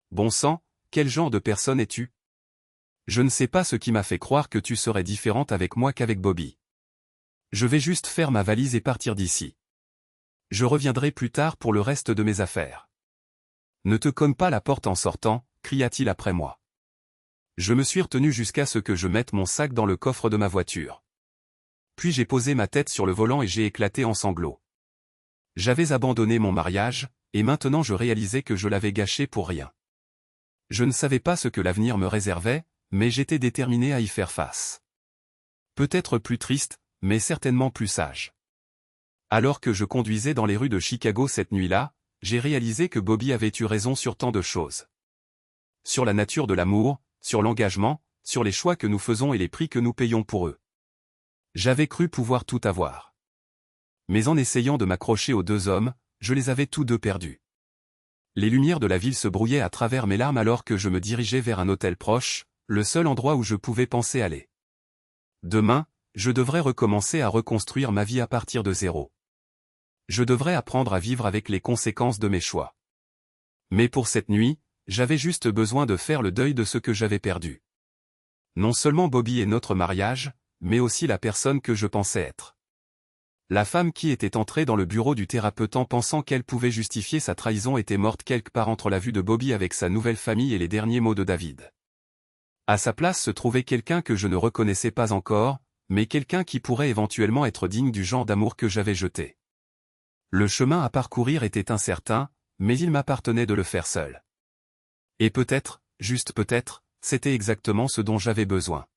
Bon sang, quel genre de personne es-tu? Je ne sais pas ce qui m'a fait croire que tu serais différente avec moi qu'avec Bobby. Je vais juste faire ma valise et partir d'ici. Je reviendrai plus tard pour le reste de mes affaires. Ne te cogne pas la porte en sortant, cria-t-il après moi. Je me suis retenu jusqu'à ce que je mette mon sac dans le coffre de ma voiture. Puis j'ai posé ma tête sur le volant et j'ai éclaté en sanglots. J'avais abandonné mon mariage, et maintenant je réalisais que je l'avais gâché pour rien. Je ne savais pas ce que l'avenir me réservait, mais j'étais déterminé à y faire face. Peut-être plus triste, mais certainement plus sage. Alors que je conduisais dans les rues de Chicago cette nuit-là, j'ai réalisé que Bobby avait eu raison sur tant de choses. Sur la nature de l'amour, sur l'engagement, sur les choix que nous faisons et les prix que nous payons pour eux. J'avais cru pouvoir tout avoir. Mais en essayant de m'accrocher aux deux hommes, je les avais tous deux perdus. Les lumières de la ville se brouillaient à travers mes larmes alors que je me dirigeais vers un hôtel proche, le seul endroit où je pouvais penser aller. Demain, je devrais recommencer à reconstruire ma vie à partir de zéro. Je devrais apprendre à vivre avec les conséquences de mes choix. Mais pour cette nuit, j'avais juste besoin de faire le deuil de ce que j'avais perdu. Non seulement Bobby et notre mariage, mais aussi la personne que je pensais être. La femme qui était entrée dans le bureau du thérapeute en pensant qu'elle pouvait justifier sa trahison était morte quelque part entre la vue de Bobby avec sa nouvelle famille et les derniers mots de David. À sa place se trouvait quelqu'un que je ne reconnaissais pas encore, mais quelqu'un qui pourrait éventuellement être digne du genre d'amour que j'avais jeté. Le chemin à parcourir était incertain, mais il m'appartenait de le faire seul. Et peut-être, juste peut-être, c'était exactement ce dont j'avais besoin.